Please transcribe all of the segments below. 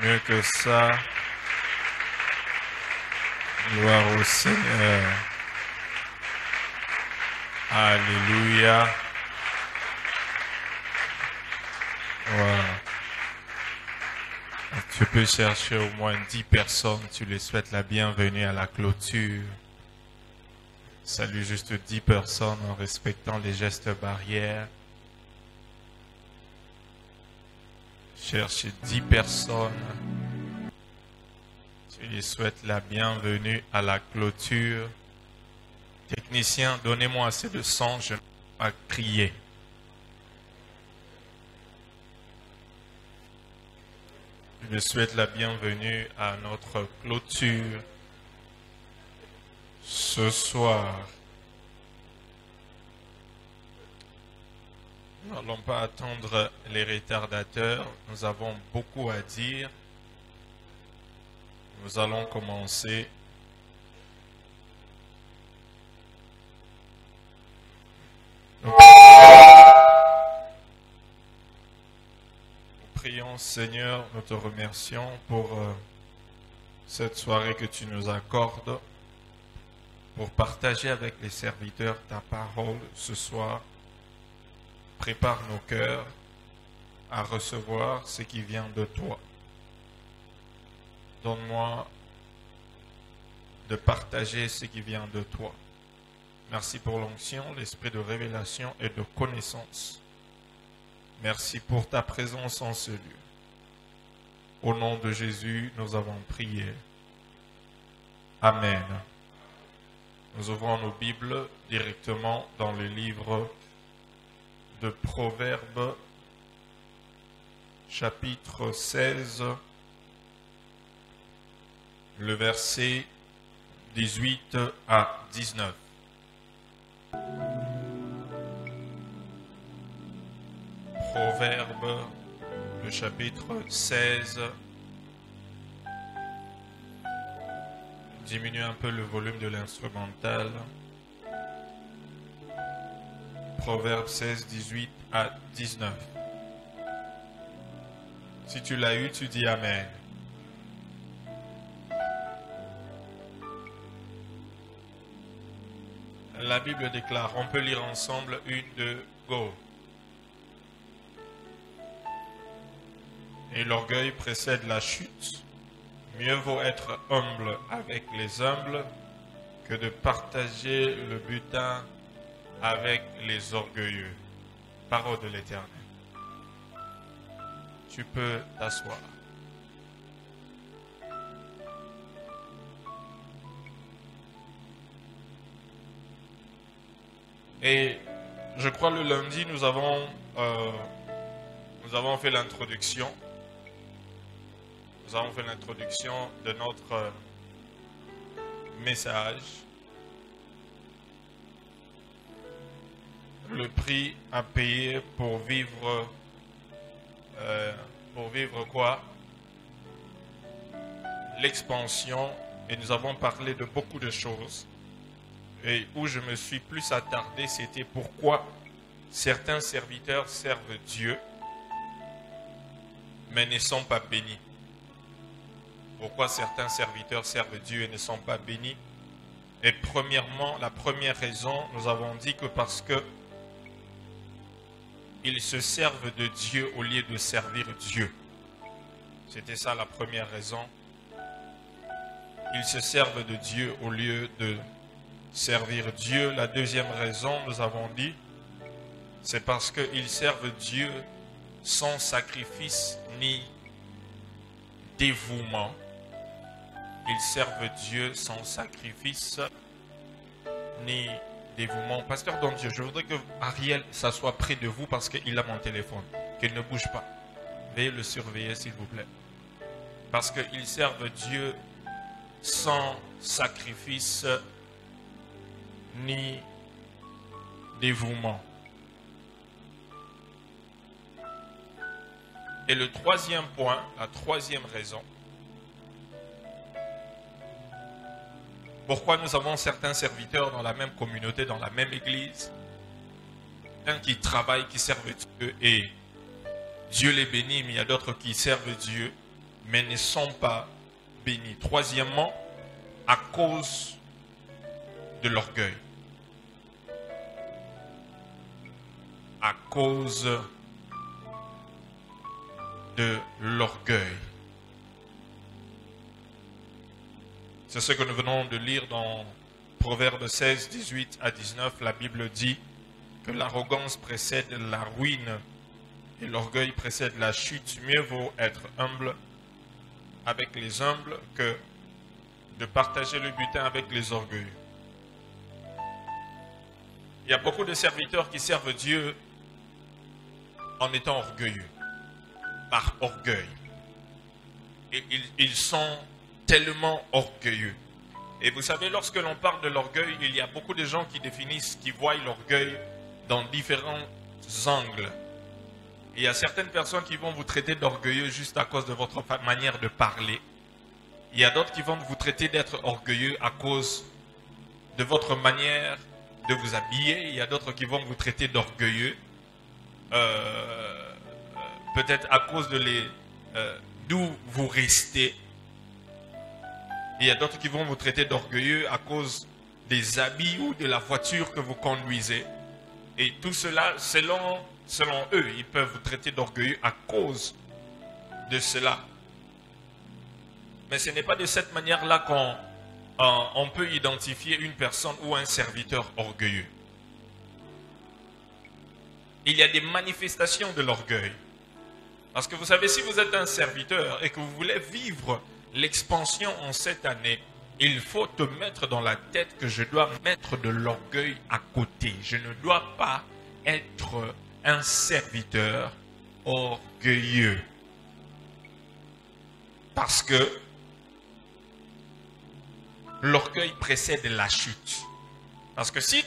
Mieux que ça, gloire au Seigneur. Alléluia. Wow. Tu peux chercher au moins 10 personnes, tu les souhaites la bienvenue à la clôture. Salue juste 10 personnes en respectant les gestes barrières. Cherche 10 personnes. Tu les souhaites la bienvenue à la clôture. Technicien, donnez-moi assez de sang, je ne peux pas crier. Je souhaite la bienvenue à notre clôture ce soir. Nous n'allons pas attendre les retardateurs. Nous avons beaucoup à dire. Nous allons commencer. Nous prions, Seigneur, nous te remercions pour cette soirée que tu nous accordes, pour partager avec les serviteurs ta parole ce soir. Prépare nos cœurs à recevoir ce qui vient de toi. Donne-moi de partager ce qui vient de toi. Merci pour l'onction, l'esprit de révélation et de connaissance. Merci pour ta présence en ce lieu. Au nom de Jésus, nous avons prié. Amen. Nous ouvrons nos Bibles directement dans le livre de Proverbes, chapitre 16, le verset 18 à 19. Proverbes, le chapitre 16. Diminue un peu le volume de l'instrumental. Proverbes 16, 18 à 19. Si tu l'as eu, tu dis Amen. La Bible déclare, on peut lire ensemble, 1, 2, go. Et l'orgueil précède la chute. Mieux vaut être humble avec les humbles que de partager le butin avec les orgueilleux. Parole de l'Éternel. Tu peux t'asseoir. Et je crois le lundi, nous avons fait l'introduction. Nous avons fait l'introduction de notre message. Le prix à payer pour vivre quoi? L'expansion. Et nous avons parlé de beaucoup de choses. Et où je me suis plus attardé, c'était pourquoi certains serviteurs servent Dieu, mais ne sont pas bénis. Pourquoi certains serviteurs servent Dieu et ne sont pas bénis? Et premièrement, la première raison, nous avons dit que parce que ils se servent de Dieu au lieu de servir Dieu. C'était ça la première raison. Ils se servent de Dieu au lieu de servir Dieu. La deuxième raison, nous avons dit, c'est parce qu'ils servent Dieu sans sacrifice ni dévouement. Ils servent Dieu sans sacrifice ni dévouement. Pasteur Dondieu, je voudrais que Ariel s'assoie près de vous parce qu'il a mon téléphone. Qu'il ne bouge pas. Veuillez le surveiller s'il vous plaît. Parce qu'ils servent Dieu sans sacrifice ni dévouement. Et le troisième point, la troisième raison, pourquoi nous avons certains serviteurs dans la même communauté, dans la même église, qui travaillent, qui servent Dieu et Dieu les bénit, mais il y a d'autres qui servent Dieu, mais ne sont pas bénis. Troisièmement, à cause de l'orgueil. À cause de l'orgueil. C'est ce que nous venons de lire dans Proverbes 16, 18 à 19. La Bible dit que l'arrogance précède la ruine et l'orgueil précède la chute. Mieux vaut être humble avec les humbles que de partager le butin avec les orgueilleux. Il y a beaucoup de serviteurs qui servent Dieu en étant orgueilleux, par orgueil. Et ils sont tellement orgueilleux. Et vous savez, lorsque l'on parle de l'orgueil, il y a beaucoup de gens qui définissent, qui voient l'orgueil dans différents angles. Il y a certaines personnes qui vont vous traiter d'orgueilleux juste à cause de votre manière de parler. Il y a d'autres qui vont vous traiter d'être orgueilleux à cause de votre manière de vous habiller. Il y a d'autres qui vont vous traiter d'orgueilleux peut-être à cause de d'où vous restez. Il y a d'autres qui vont vous traiter d'orgueilleux à cause des habits ou de la voiture que vous conduisez. Et tout cela, selon eux, ils peuvent vous traiter d'orgueilleux à cause de cela. Mais ce n'est pas de cette manière-là qu'on peut identifier une personne ou un serviteur orgueilleux. Il y a des manifestations de l'orgueil. Parce que vous savez, si vous êtes un serviteur et que vous voulez vivre l'expansion en cette année, il faut te mettre dans la tête que je dois mettre de l'orgueil à côté. Je ne dois pas être un serviteur orgueilleux. Parce que l'orgueil précède la chute. Parce que si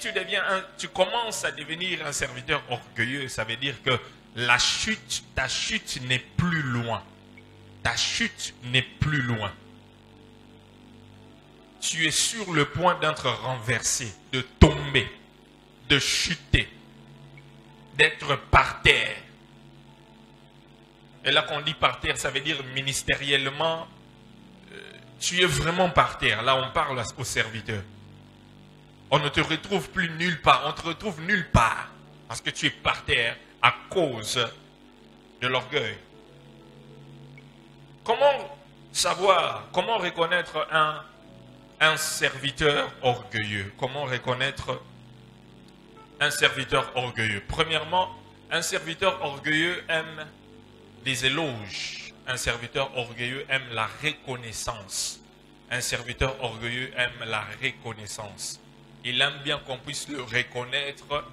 tu commences à devenir un serviteur orgueilleux, ça veut dire que ta chute n'est plus loin. Ta chute n'est plus loin. Tu es sur le point d'être renversé, de tomber, de chuter, d'être par terre. Et là, quand on dit par terre, ça veut dire ministériellement, tu es vraiment par terre. Là, on parle au serviteur. On ne te retrouve plus nulle part. On te retrouve nulle part. Parce que tu es par terre à cause de l'orgueil. Comment savoir, comment reconnaître un serviteur orgueilleux? Comment reconnaître un serviteur orgueilleux? Premièrement, un serviteur orgueilleux aime les éloges. Un serviteur orgueilleux aime la reconnaissance. Un serviteur orgueilleux aime la reconnaissance. Il aime bien qu'on puisse le reconnaître,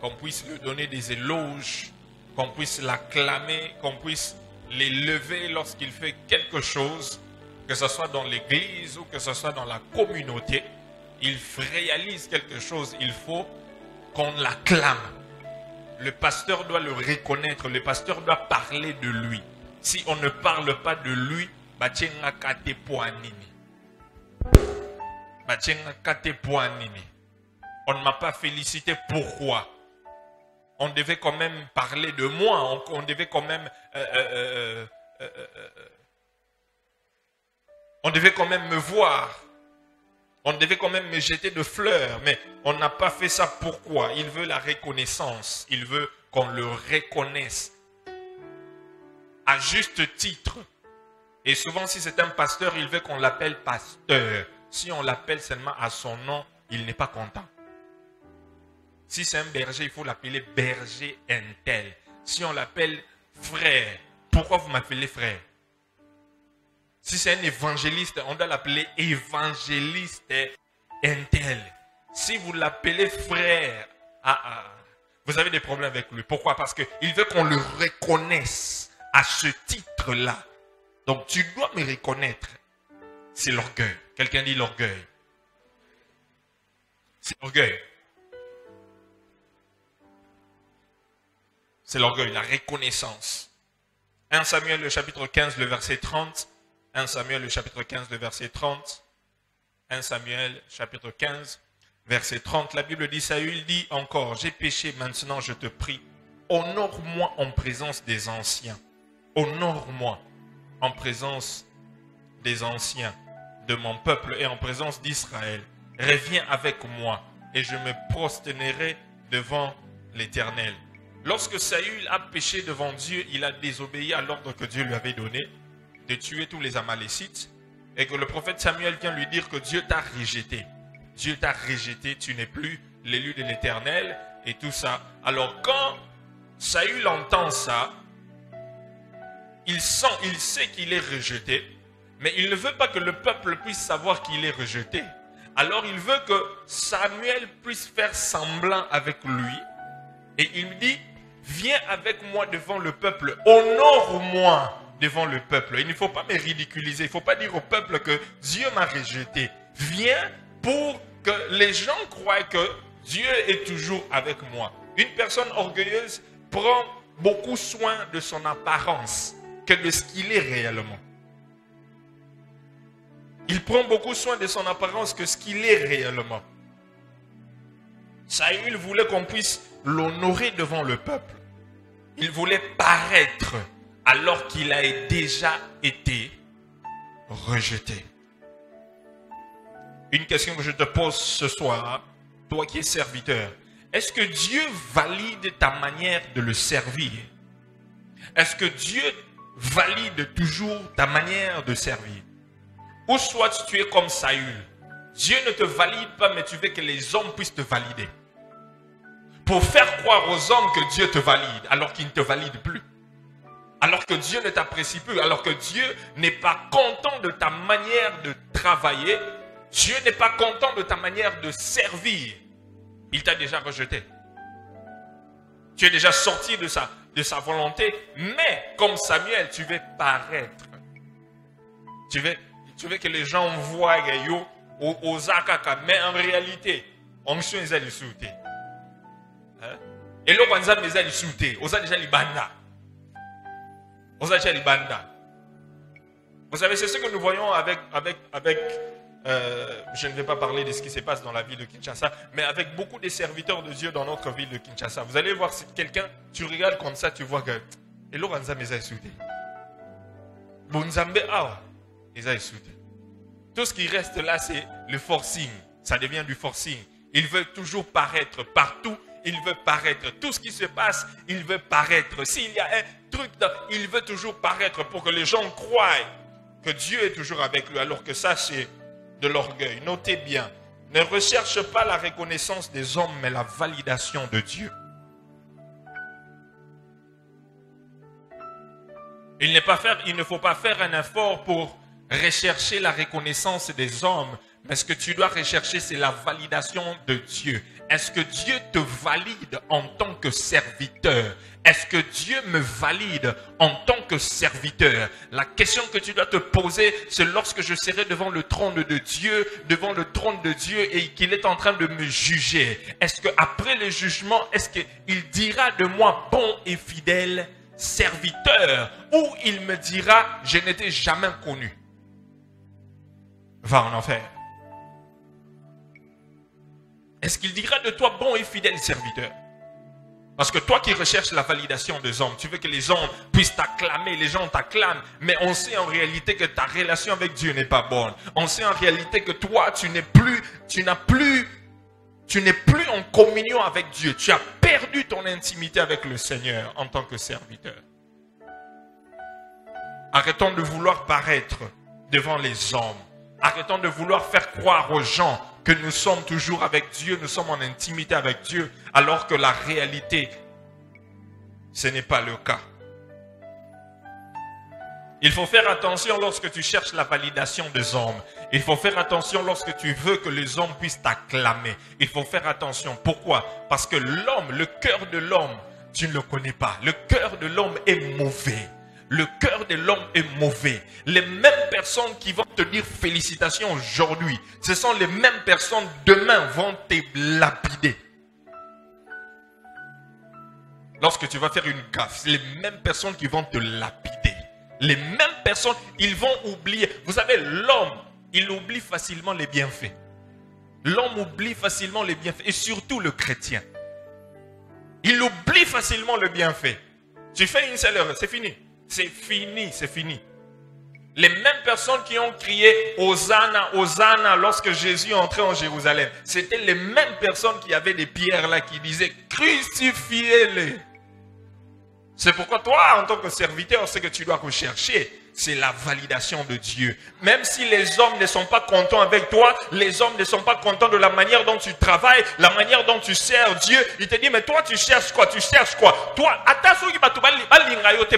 qu'on puisse lui donner des éloges, qu'on puisse l'acclamer, qu'on puisse l'élever lorsqu'il fait quelque chose, que ce soit dans l'église ou que ce soit dans la communauté. Il réalise quelque chose, il faut qu'on l'acclame. Le pasteur doit le reconnaître, le pasteur doit parler de lui. Si on ne parle pas de lui, on ne m'a pas félicité, pourquoi? On devait quand même parler de moi, on devait quand même on devait quand même me voir, on devait quand même me jeter de fleurs, mais on n'a pas fait ça. Pourquoi? Il veut la reconnaissance, il veut qu'on le reconnaisse à juste titre. Et souvent, si c'est un pasteur, il veut qu'on l'appelle pasteur. Si on l'appelle seulement à son nom, il n'est pas content. Si c'est un berger, il faut l'appeler berger intel. Si on l'appelle frère, pourquoi vous m'appelez frère? Si c'est un évangéliste, on doit l'appeler évangéliste intel. Si vous l'appelez frère, vous avez des problèmes avec lui. Pourquoi? Parce qu'il veut qu'on le reconnaisse à ce titre-là. Donc tu dois me reconnaître. C'est l'orgueil. Quelqu'un dit l'orgueil. C'est l'orgueil. C'est l'orgueil, la reconnaissance. 1 Samuel, le chapitre 15, le verset 30. 1 Samuel, le chapitre 15, le verset 30. 1 Samuel, chapitre 15, verset 30. La Bible dit, Saül dit encore, j'ai péché, maintenant je te prie, honore-moi en présence des anciens. Honore-moi. en présence des anciens de mon peuple et en présence d'Israël. Reviens avec moi et je me prosternerai devant l'Éternel. Lorsque Saül a péché devant Dieu, il a désobéi à l'ordre que Dieu lui avait donné de tuer tous les Amalécites et que le prophète Samuel vient lui dire que Dieu t'a rejeté. Dieu t'a rejeté, tu n'es plus l'élu de l'Éternel et tout ça. Alors quand Saül entend ça, il sait qu'il est rejeté, mais il ne veut pas que le peuple puisse savoir qu'il est rejeté. Alors il veut que Samuel puisse faire semblant avec lui. Et il me dit, viens avec moi devant le peuple, honore-moi devant le peuple. Il ne faut pas me ridiculiser, il ne faut pas dire au peuple que Dieu m'a rejeté. Viens pour que les gens croient que Dieu est toujours avec moi. Une personne orgueilleuse prend beaucoup soin de son apparence que de ce qu'il est réellement. Il prend beaucoup soin de son apparence que ce qu'il est réellement. Saül voulait qu'on puisse l'honorer devant le peuple. Il voulait paraître alors qu'il a déjà été rejeté. Une question que je te pose ce soir, toi qui es serviteur, est-ce que Dieu valide ta manière de le servir? Est-ce que Dieu valide toujours ta manière de servir? Ou soit tu es comme Saül. Dieu ne te valide pas, mais tu veux que les hommes puissent te valider. Pour faire croire aux hommes que Dieu te valide, alors qu'il ne te valide plus. Alors que Dieu ne t'apprécie plus, alors que Dieu n'est pas content de ta manière de travailler. Dieu n'est pas content de ta manière de servir. Il t'a déjà rejeté. Tu es déjà sorti de sa volonté, mais comme Samuel, tu veux paraître. Tu veux que les gens voient aux akaka, mais en réalité, onction est allé sauter. Et l'autre on est allé sauter. On a déjà les bandas. On a déjà les bandas. Vous savez, c'est ce que nous voyons avec je ne vais pas parler de ce qui se passe dans la ville de Kinshasa, mais avec beaucoup de serviteurs de Dieu dans notre ville de Kinshasa. Vous allez voir si quelqu'un, tu regardes comme ça, tu vois que et l'autre on est allé sauter. Bonzambe awa. Tout ce qui reste là, c'est le forcing. Ça devient du forcing. Il veut toujours paraître partout. Il veut paraître. Tout ce qui se passe, il veut paraître. S'il y a un truc, il veut toujours paraître pour que les gens croient que Dieu est toujours avec lui. Alors que ça, c'est de l'orgueil. Notez bien. Ne recherche pas la reconnaissance des hommes, mais la validation de Dieu. Il ne faut pas faire un effort pour rechercher la reconnaissance des hommes, mais ce que tu dois rechercher, c'est la validation de Dieu. Est-ce que Dieu te valide en tant que serviteur? Est-ce que Dieu me valide en tant que serviteur? La question que tu dois te poser, c'est lorsque je serai devant le trône de Dieu, et qu'il est en train de me juger. Est-ce qu'après le jugement, est-ce qu'il dira de moi bon et fidèle serviteur, ou il me dira je n'étais jamais connu? Va en enfer. Est-ce qu'il dira de toi bon et fidèle serviteur? Parce que toi qui recherches la validation des hommes, tu veux que les hommes puissent t'acclamer, les gens t'acclament, mais on sait en réalité que ta relation avec Dieu n'est pas bonne. On sait en réalité que toi, tu n'es plus en communion avec Dieu. Tu as perdu ton intimité avec le Seigneur en tant que serviteur. Arrêtons de vouloir paraître devant les hommes. Arrêtons de vouloir faire croire aux gens que nous sommes toujours avec Dieu, nous sommes en intimité avec Dieu, alors que la réalité, ce n'est pas le cas. Il faut faire attention lorsque tu cherches la validation des hommes. Il faut faire attention lorsque tu veux que les hommes puissent t'acclamer. Il faut faire attention. Pourquoi? Parce que l'homme, le cœur de l'homme, tu ne le connais pas. Le cœur de l'homme est mauvais. Le cœur de l'homme est mauvais. Les mêmes personnes qui vont te dire félicitations aujourd'hui, ce sont les mêmes personnes demain vont te lapider. Lorsque tu vas faire une gaffe, c'est les mêmes personnes qui vont te lapider. Les mêmes personnes, ils vont oublier. Vous savez, l'homme, il oublie facilement les bienfaits. L'homme oublie facilement les bienfaits. Et surtout le chrétien. Il oublie facilement le bienfait. Tu fais une seule erreur, c'est fini. C'est fini, c'est fini. Les mêmes personnes qui ont crié Hosanna, Hosanna lorsque Jésus est entré en Jérusalem. C'était les mêmes personnes qui avaient des pierres là qui disaient crucifiez-les. C'est pourquoi toi, en tant que serviteur, ce que tu dois rechercher, c'est la validation de Dieu. Même si les hommes ne sont pas contents avec toi, les hommes ne sont pas contents de la manière dont tu travailles, la manière dont tu sers Dieu, il te dit, mais toi tu cherches quoi? Tu cherches quoi? Toi,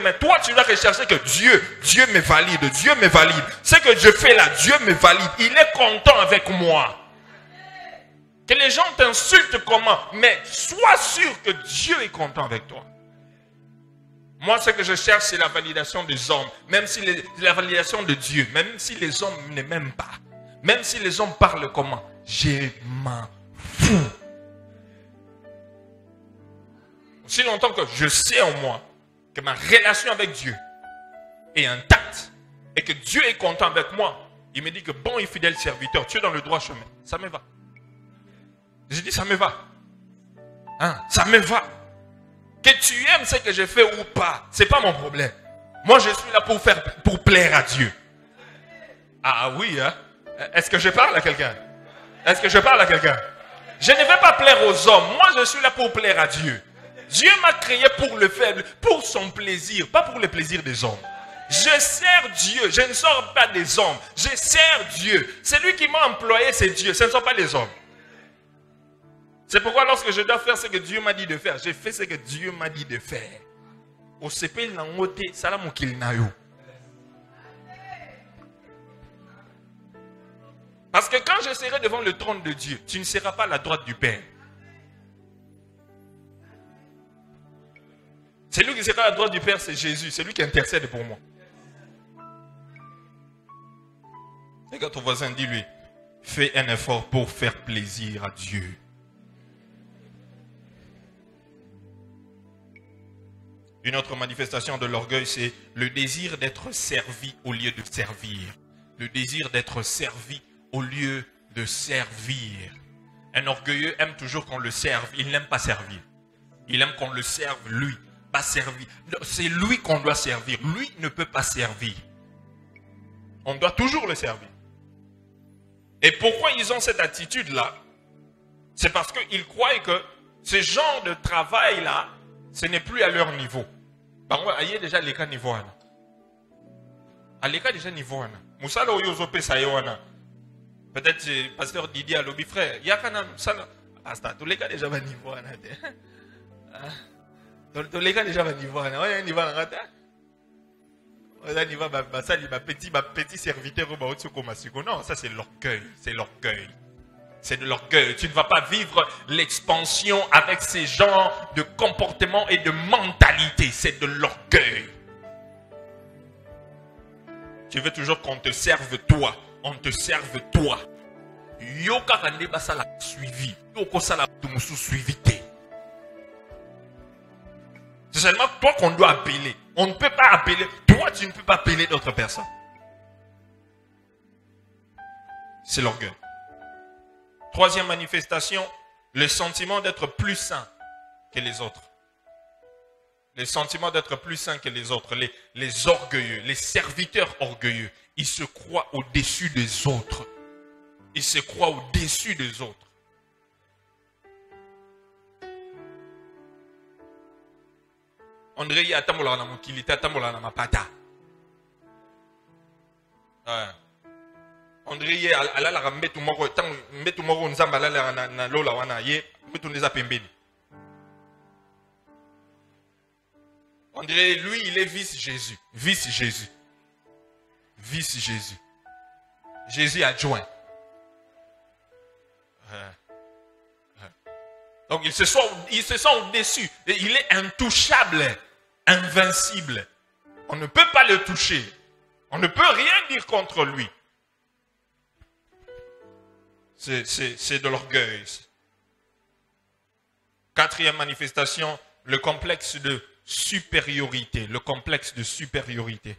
mais toi tu dois rechercher que Dieu me valide, Dieu me valide. Ce que je fais là, Dieu me valide. Il est content avec moi. Que les gens t'insultent comment? Mais sois sûr que Dieu est content avec toi. Moi, ce que je cherche, c'est la validation des hommes. Même si la validation de Dieu. Même si les hommes ne m'aiment pas. Même si les hommes parlent comment. Je m'en fous. Aussi longtemps que je sais en moi que ma relation avec Dieu est intacte et que Dieu est content avec moi, il me dit que bon et fidèle serviteur, tu es dans le droit chemin. Ça me va. J'ai dit ça me va. Hein? Ça me va. Que tu aimes ce que je fais ou pas, ce n'est pas mon problème. Moi, je suis là pour plaire à Dieu. Ah oui, hein? Est-ce que je parle à quelqu'un? Est-ce que je parle à quelqu'un? Je ne vais pas plaire aux hommes. Moi, je suis là pour plaire à Dieu. Dieu m'a créé pour le faible, pour son plaisir, pas pour le plaisir des hommes. Je sers Dieu, je ne sors pas des hommes. Je sers Dieu. Celui qui m'a employé, c'est Dieu, ce ne sont pas les hommes. C'est pourquoi lorsque je dois faire ce que Dieu m'a dit de faire, je fais ce que Dieu m'a dit de faire. Au CP, parce que quand je serai devant le trône de Dieu, tu ne seras pas à la droite du Père. Celui qui sera à la droite du Père, c'est Jésus, c'est lui qui intercède pour moi. Et quand ton voisin dit lui, fais un effort pour faire plaisir à Dieu. Une autre manifestation de l'orgueil, c'est le désir d'être servi au lieu de servir. Le désir d'être servi au lieu de servir. Un orgueilleux aime toujours qu'on le serve. Il n'aime pas servir. Il aime qu'on le serve lui, pas servir. C'est lui qu'on doit servir. Lui ne peut pas servir. On doit toujours le servir. Et pourquoi ils ont cette attitude-là? C'est parce qu'ils croient que ce genre de travail-là, ce n'est plus à leur niveau. Par contre, il y a déjà les cas niveau. À l'écart déjà niveau. Moussa lo yozo pesa yoana. Peut-être pasteur Didier a lobby frère. Il y a quand même ça. Pasteur, tous les cas déjà niveau. Tous les cas déjà niveau. On a niveau en rata. On a niveau ma petit serviteur au baout comme asiko. Non, ça c'est l'orgueil, c'est l'orgueil. C'est de l'orgueil. Tu ne vas pas vivre l'expansion avec ces genres de comportements et de mentalité. C'est de l'orgueil. Tu veux toujours qu'on te serve toi. On te serve toi. Yoka kande basa la suivi. Yoko sala tumusu suivi te. C'est seulement toi qu'on doit appeler. On ne peut pas appeler. Toi, tu ne peux pas appeler d'autres personnes. C'est l'orgueil. Troisième manifestation, le sentiment d'être plus saint que les autres. Le sentiment d'être plus saint que les autres. Les orgueilleux, les serviteurs orgueilleux. Ils se croient au-dessus des autres. Ils se croient au-dessus des autres. André y a tamola na mukilita tamola na mapata. André ala la metu moko tang metu moko nzamba la na lola wana ye metu ndeza pembeni. André lui il est vice Jésus, vice Jésus. Vice Jésus. Jésus adjoint. Donc il se sent au-dessus. Il est intouchable, invincible. On ne peut pas le toucher. On ne peut rien dire contre lui. C'est de l'orgueil. Quatrième manifestation, le complexe de supériorité. Le complexe de supériorité.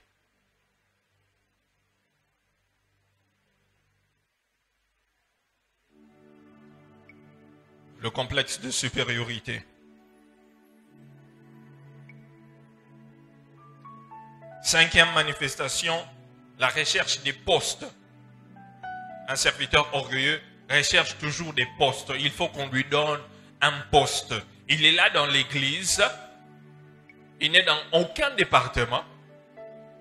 Le complexe de supériorité. Cinquième manifestation, La recherche des postes. Un serviteur orgueilleux recherche toujours des postes. Il faut qu'on lui donne un poste. Il est là dans l'église. Il n'est dans aucun département.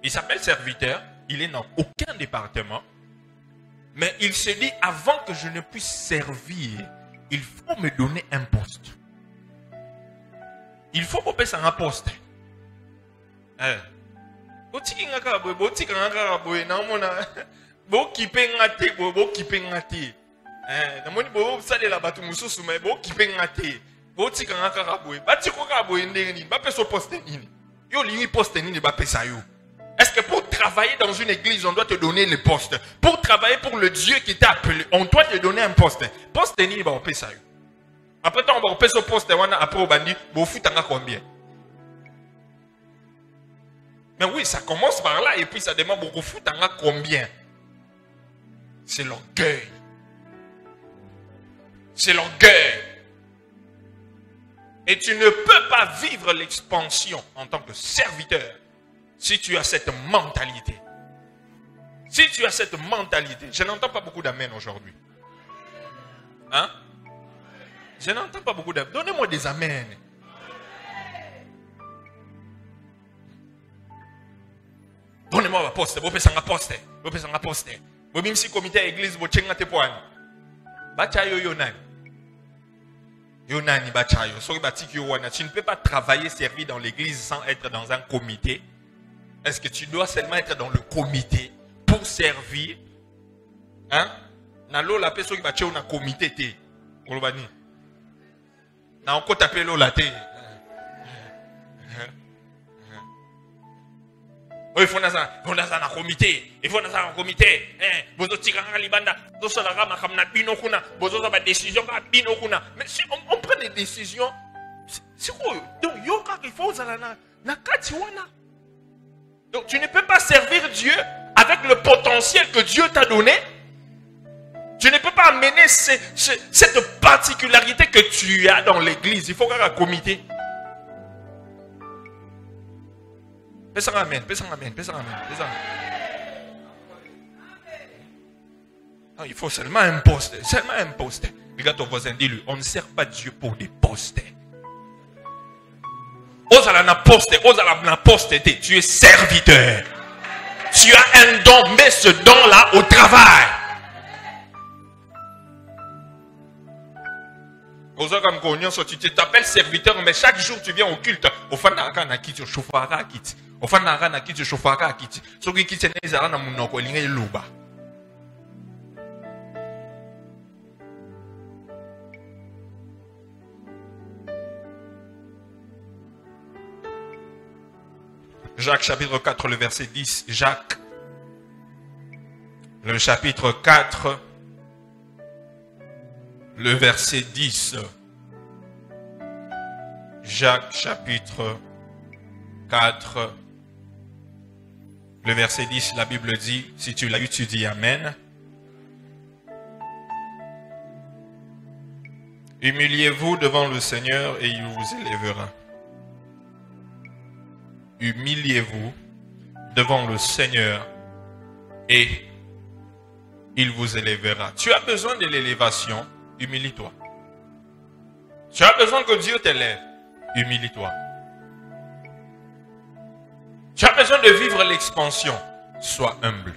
Il s'appelle serviteur. Il est dans aucun département. Mais il se dit, avant que je ne puisse servir, il faut me donner un poste. Il faut qu'on passe un poste. Est-ce que pour travailler dans une église, on doit te donner le poste? Pour travailler pour le Dieu qui t'a appelé, on doit te donner un poste. Poste ni ba opesa yo. Après on va opesa poste wana après on bandi, bo futanga combien? Mais oui, ça commence par là et puis ça demande beaucoup futanga combien? C'est l'orgueil. C'est l'orgueil. Et tu ne peux pas vivre l'expansion en tant que serviteur si tu as cette mentalité. Si tu as cette mentalité. Je n'entends pas beaucoup d'amen aujourd'hui. Hein? Je n'entends pas beaucoup d'amen. Donnez-moi des amen. Donnez-moi ma poste. Vous pouvez poste. Vous pouvez poste. Vous même si comité église vous chenga te poani. Bachayo yonani. Yonani bachayo. So batiki yowana. Tu ne peux pas travailler, servir dans l'église sans être dans un comité. Est-ce que tu dois seulement être dans le comité pour servir? Hein? Nalo la personne qui va chez un comité te. Olobani. Na encore taper l'eau la te. Il faut dans un comité. Il faut dans un comité. Bozo tiranga libanda. Bozo la rama kamna bino kuna. Bozo za ba décision ka bino kuna. Mais si on prend des décisions, c'est quoi? Donc yoka il faut za na kati wana. Donc tu ne peux pas servir Dieu avec le potentiel que Dieu t'a donné. Tu ne peux pas amener cette particularité que tu as dans l'église. Il faut qu'il y ait un comité. Pèse amen, pèse amen, pèse amen, pèse amen. Non, il faut seulement un poste. Seulement un poste. Regarde ton voisin, dis-lui, on ne sert pas Dieu pour des postes. Tu es serviteur. Tu as un don, mets ce don-là au travail. Tu t'appelles serviteur, mais chaque jour tu viens au culte. Au fanara na kiti, au chauffara kiti. Au fanara na kiti, au chauffara kiti. Ce qui kiti n'est pas na munoko linga luba. Jacques chapitre 4, le verset 10. Jacques, le chapitre 4, le verset 10. Jacques chapitre 4, le verset 10, la Bible dit, si tu l'as lu, tu dis Amen. Humiliez-vous devant le Seigneur et il vous élèvera. Humiliez-vous devant le Seigneur et il vous élèvera. Tu as besoin de l'élévation, humilie-toi. Tu as besoin que Dieu t'élève, humilie-toi. Tu as besoin de vivre l'expansion, sois humble.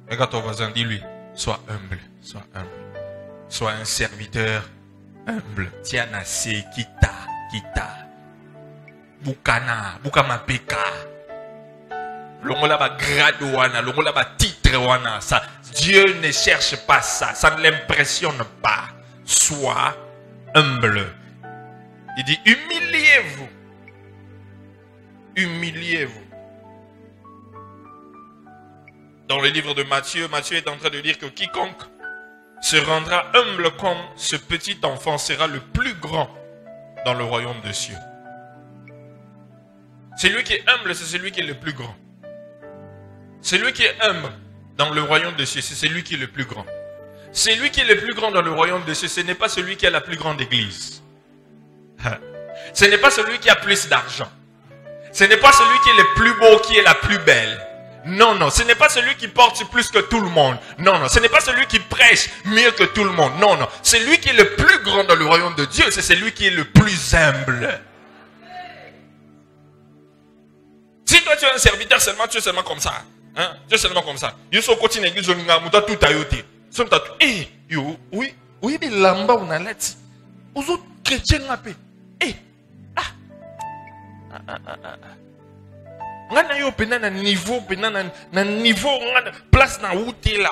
Regarde ton voisin, dis-lui, sois humble, sois humble. Sois un serviteur humble. Tiana se kita. Bukana, bukama peka. Longola ba grade wana, longola ba titre wana. Ça, Dieu ne cherche pas ça. Ça ne l'impressionne pas. Sois humble. Il dit, humiliez-vous. Humiliez-vous. Dans le livre de Matthieu, Matthieu est en train de dire que quiconque se rendra humble comme ce petit enfant sera le plus grand dans le royaume des cieux. Celui qui est humble, c'est celui qui est le plus grand. Celui qui est humble dans le royaume des cieux, c'est celui qui est le plus grand. Celui qui est le plus grand dans le royaume des cieux, ce n'est pas celui qui a la plus grande église. Ce n'est pas celui qui a plus d'argent. Ce n'est pas celui qui est le plus beau, qui est la plus belle. Non, non, ce n'est pas celui qui porte plus que tout le monde. Non, non, ce n'est pas celui qui prêche mieux que tout le monde. Non, non, c'est lui qui est le plus grand dans le royaume de Dieu. C'est celui qui est le plus humble. Si toi tu es un serviteur seulement, tu es seulement comme ça. Hein? Tu es seulement comme ça. Tu es au côté de l'église, tout a yoté. Eh, yo, oui, oui, mais lamba on a lettre. Aux autres chrétiens n'a pas. Eh, on a eu un niveau, un niveau, place dans où tu es là.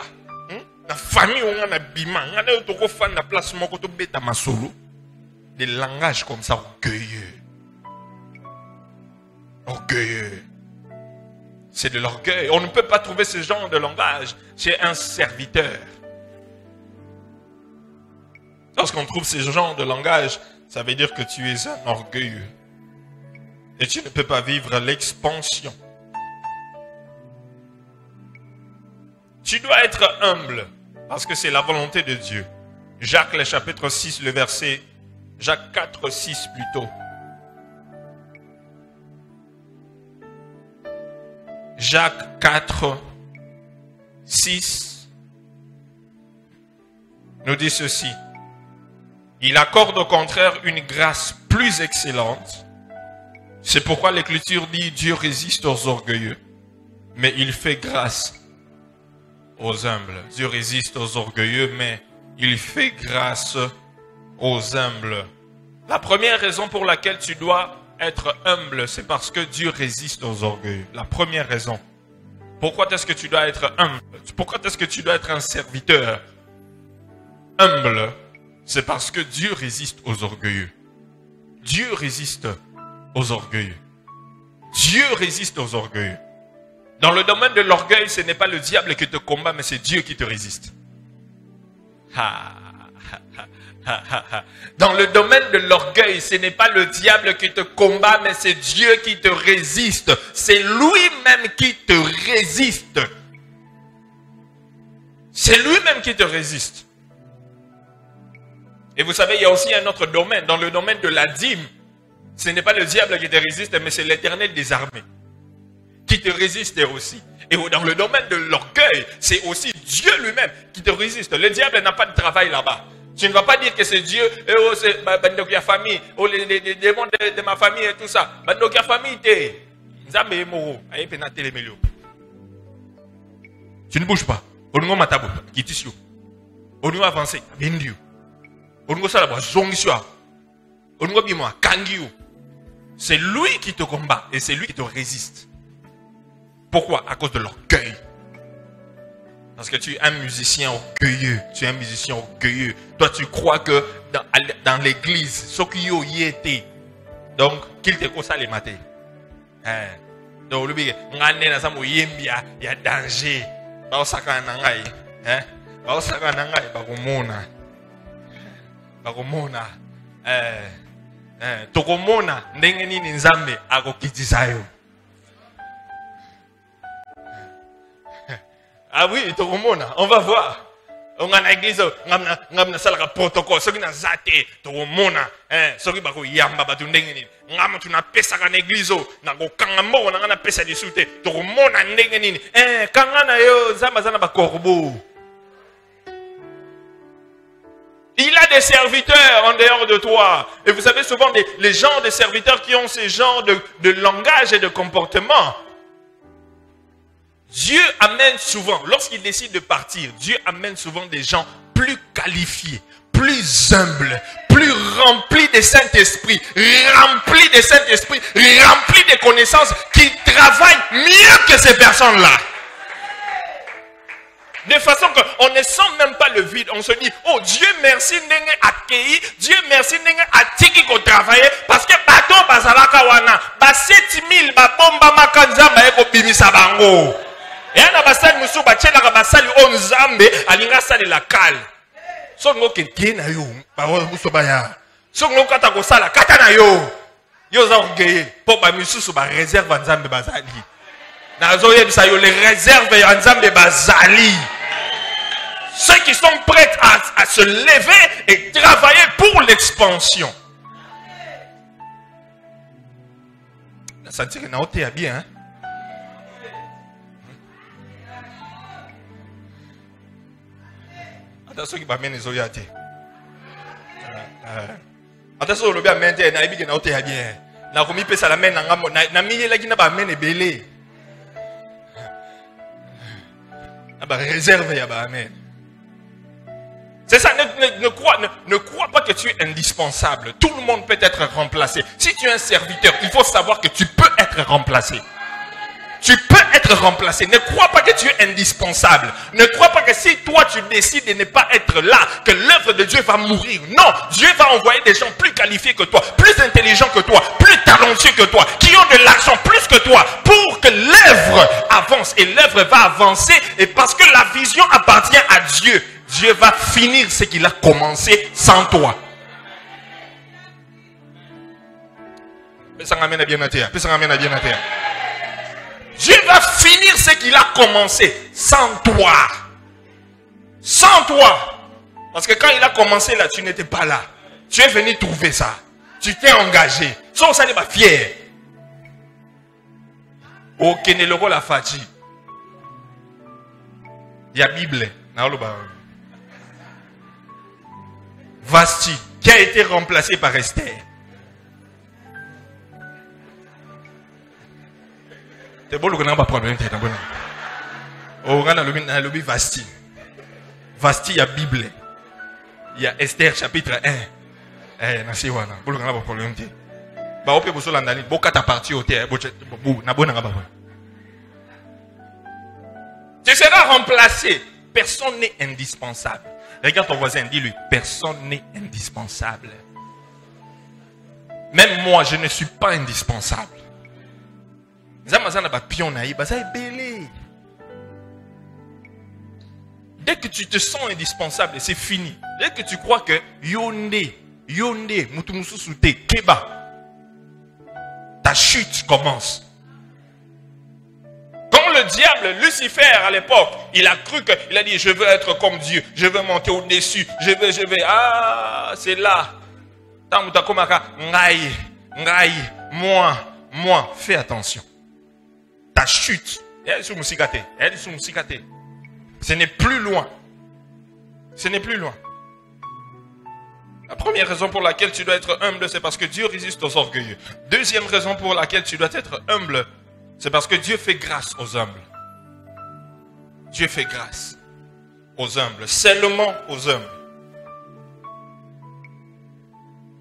La famille, on a bima. On a eu un fan de place, mon côté bête à ma solo. Des langages comme ça, orgueilleux. Orgueilleux. C'est de l'orgueil. On ne peut pas trouver ce genre de langage chez un serviteur. Lorsqu'on trouve ce genre de langage, ça veut dire que tu es un orgueilleux. Et tu ne peux pas vivre l'expansion. Tu dois être humble, parce que c'est la volonté de Dieu. Jacques, le chapitre 6, le verset, Jacques 4, 6 plutôt. Jacques 4, 6 nous dit ceci. Il accorde au contraire une grâce plus excellente. C'est pourquoi l'Écriture dit Dieu résiste aux orgueilleux, mais il fait grâce aux humbles. Dieu résiste aux orgueilleux, mais il fait grâce aux humbles. La première raison pour laquelle tu dois être humble, c'est parce que Dieu résiste aux orgueilleux. La première raison. Pourquoi est-ce que tu dois être humble? Pourquoi est-ce que tu dois être un serviteur humble? C'est parce que Dieu résiste aux orgueilleux. Dieu résiste aux orgueilleux. Dieu résiste aux orgueilleux. Dans le domaine de l'orgueil, ce n'est pas le diable qui te combat, mais c'est Dieu qui te résiste. Dans le domaine de l'orgueil, ce n'est pas le diable qui te combat, mais c'est Dieu qui te résiste. C'est lui-même qui te résiste. C'est lui-même qui te résiste. Et vous savez, il y a aussi un autre domaine. Dans le domaine de la dîme, ce n'est pas le diable qui te résiste, mais c'est l'Éternel des armées qui te résiste aussi. Et dans le domaine de l'orgueil, c'est aussi Dieu lui-même qui te résiste. Le diable n'a pas de travail là-bas. Tu ne vas pas dire que c'est Dieu, c'est ma famille, les démons de ma famille et tout ça. Ma famille, tu ne bouges pas. On ne va pas t'avancer. On ne va avancer. C'est lui qui te combat et c'est lui qui te résiste. Pourquoi? À cause de l'orgueil. Parce que tu es un musicien orgueilleux. Tu es un musicien orgueilleux. Toi, tu crois que dans l'église, ce qui y était, donc, qu'il te cause ça les matins. Donc, il y a danger. Tokomona ndenge nini nzambe akokitisa yo. Ah oui, tokomona, on va voir. On a l'église, on a salaka protocole, ce qui n'a zate, tokomona, ce qui bako yamba batu ndenge nini. Ngam tu na pesa ka l'église, na go kangambo on a pesa du soute, tokomona ndenge nini. Kangana yo zamba zana ba corbeau. Il a des serviteurs en dehors de toi. Et vous savez souvent les gens de serviteurs qui ont ce genre de langage et de comportement. Dieu amène souvent, lorsqu'il décide de partir, Dieu amène souvent des gens plus qualifiés, plus humbles, plus remplis de Saint-Esprit, remplis de Saint-Esprit, remplis de connaissances, qui travaillent mieux que ces personnes-là. De façon qu'on ne sent même pas le vide. On se dit, oh Dieu merci n'engue accueilli, Dieu merci n'engue atiki ko travailler parce que bato bazalaka wana ba 7000 ba bomba makanzamba eko bimisa bango. Et ana basali musu ba tchelaka basali o nzambe alinga sali la kale. So ngo keke na yo ba musu ba ya. So ngo kata ko sala kata na yo. Yo za ngeye po ba misusu ba réserve nzambe bazali. Na zo yebisa yo les réserves ya nzambe bazali. Ceux qui sont prêts à se lever et travailler pour l'expansion. La sentir que Naoté a bien. Attention qui va mener les oyate. Attention le bien mener na ibi na ote ya bien. Na komi pesa la mena ngamo na miye la kina ba mene belé. Na ba réserve ya ba amen. C'est ça, ne crois pas que tu es indispensable. Tout le monde peut être remplacé. Si tu es un serviteur, il faut savoir que tu peux être remplacé. Tu peux être remplacé. Ne crois pas que tu es indispensable. Ne crois pas que si toi tu décides de ne pas être là, que l'œuvre de Dieu va mourir. Non, Dieu va envoyer des gens plus qualifiés que toi, plus intelligents que toi, plus talentueux que toi, qui ont de l'argent plus que toi, pour que l'œuvre avance. Et l'œuvre va avancer, et parce que la vision appartient à Dieu, Dieu va finir ce qu'il a commencé sans toi. Dieu va finir ce qu'il a commencé sans toi. Sans toi. Parce que quand il a commencé là, tu n'étais pas là. Tu es venu trouver ça. Tu t'es engagé. Sans ça, il n'est pas fier. Ok, ne le la fati. Il y a Bible. Vasti, qui a été remplacé par Esther. C'est bon, le gouvernement va prendre un temps. Oh, on a le lobby Vasti. Vasti, il y a Bible. Il y a Esther, chapitre 1. Eh, nasi wana. Bon, le gouvernement va prendre un temps. Bah, on peut vous l'andali. Bon, quand tu as parti au terre, tu seras remplacé. Personne n'est indispensable. Regarde ton voisin, dis-lui, personne n'est indispensable. Même moi, je ne suis pas indispensable. Dès que tu te sens indispensable, c'est fini. Dès que tu crois que Yonde, Mutumususute, Keba, ta chute commence. Comme le diable, Lucifer à l'époque, il a cru qu'il a dit, je veux être comme Dieu, je veux monter au-dessus, je veux, ah, c'est là. Moi, fais attention. Ta chute, ce n'est plus loin. Ce n'est plus loin. La première raison pour laquelle tu dois être humble, c'est parce que Dieu résiste aux orgueilleux. Deuxième raison pour laquelle tu dois être humble, c'est parce que Dieu fait grâce aux humbles. Dieu fait grâce aux humbles, seulement aux humbles.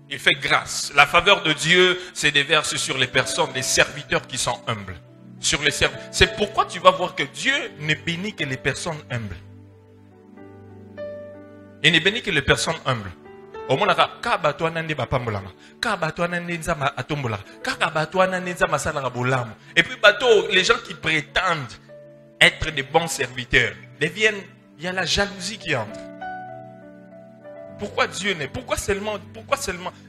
Il fait grâce. La faveur de Dieu se déverse sur les personnes, les serviteurs qui sont humbles. Sur les serviteurs. C'est pourquoi tu vas voir que Dieu ne bénit que les personnes humbles. Il ne bénit que les personnes humbles. Et puis les gens qui prétendent être des bons serviteurs deviennent, il y a la jalousie qui entre. Pourquoi Dieu n'est? Pourquoi seulement?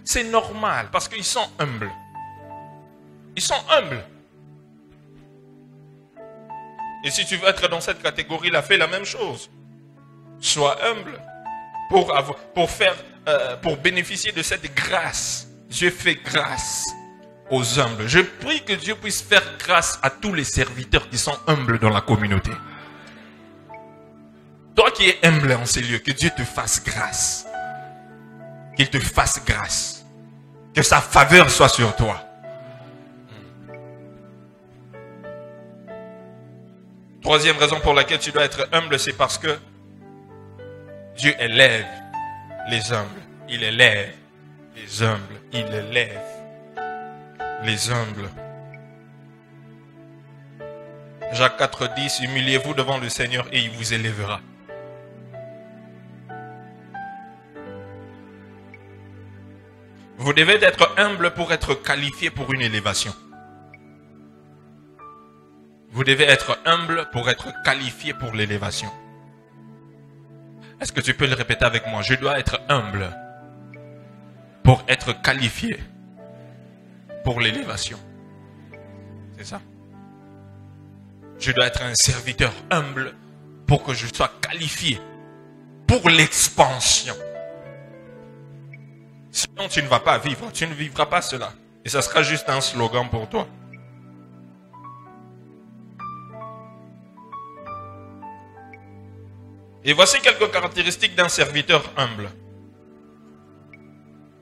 C'est normal, parce qu'ils sont humbles. Ils sont humbles. Et si tu veux être dans cette catégorie-là, fais la même chose. Sois humble pour bénéficier de cette grâce. Dieu fait grâce aux humbles. Je prie que Dieu puisse faire grâce à tous les serviteurs qui sont humbles dans la communauté. Toi qui es humble en ces lieux, que Dieu te fasse grâce. Qu'il te fasse grâce. Que sa faveur soit sur toi. Troisième raison pour laquelle tu dois être humble, c'est parce que Dieu élève les humbles. Il élève les humbles. Il élève les humbles. Jacques 4,10, humiliez-vous devant le Seigneur et il vous élèvera. Vous devez être humble pour être qualifié pour une élévation. Vous devez être humble pour être qualifié pour l'élévation. Est-ce que tu peux le répéter avec moi? Je dois être humble pour être qualifié pour l'élévation. C'est ça. Je dois être un serviteur humble pour que je sois qualifié pour l'expansion. Sinon, tu ne vas pas vivre. Tu ne vivras pas cela. Et ça sera juste un slogan pour toi. Et voici quelques caractéristiques d'un serviteur humble.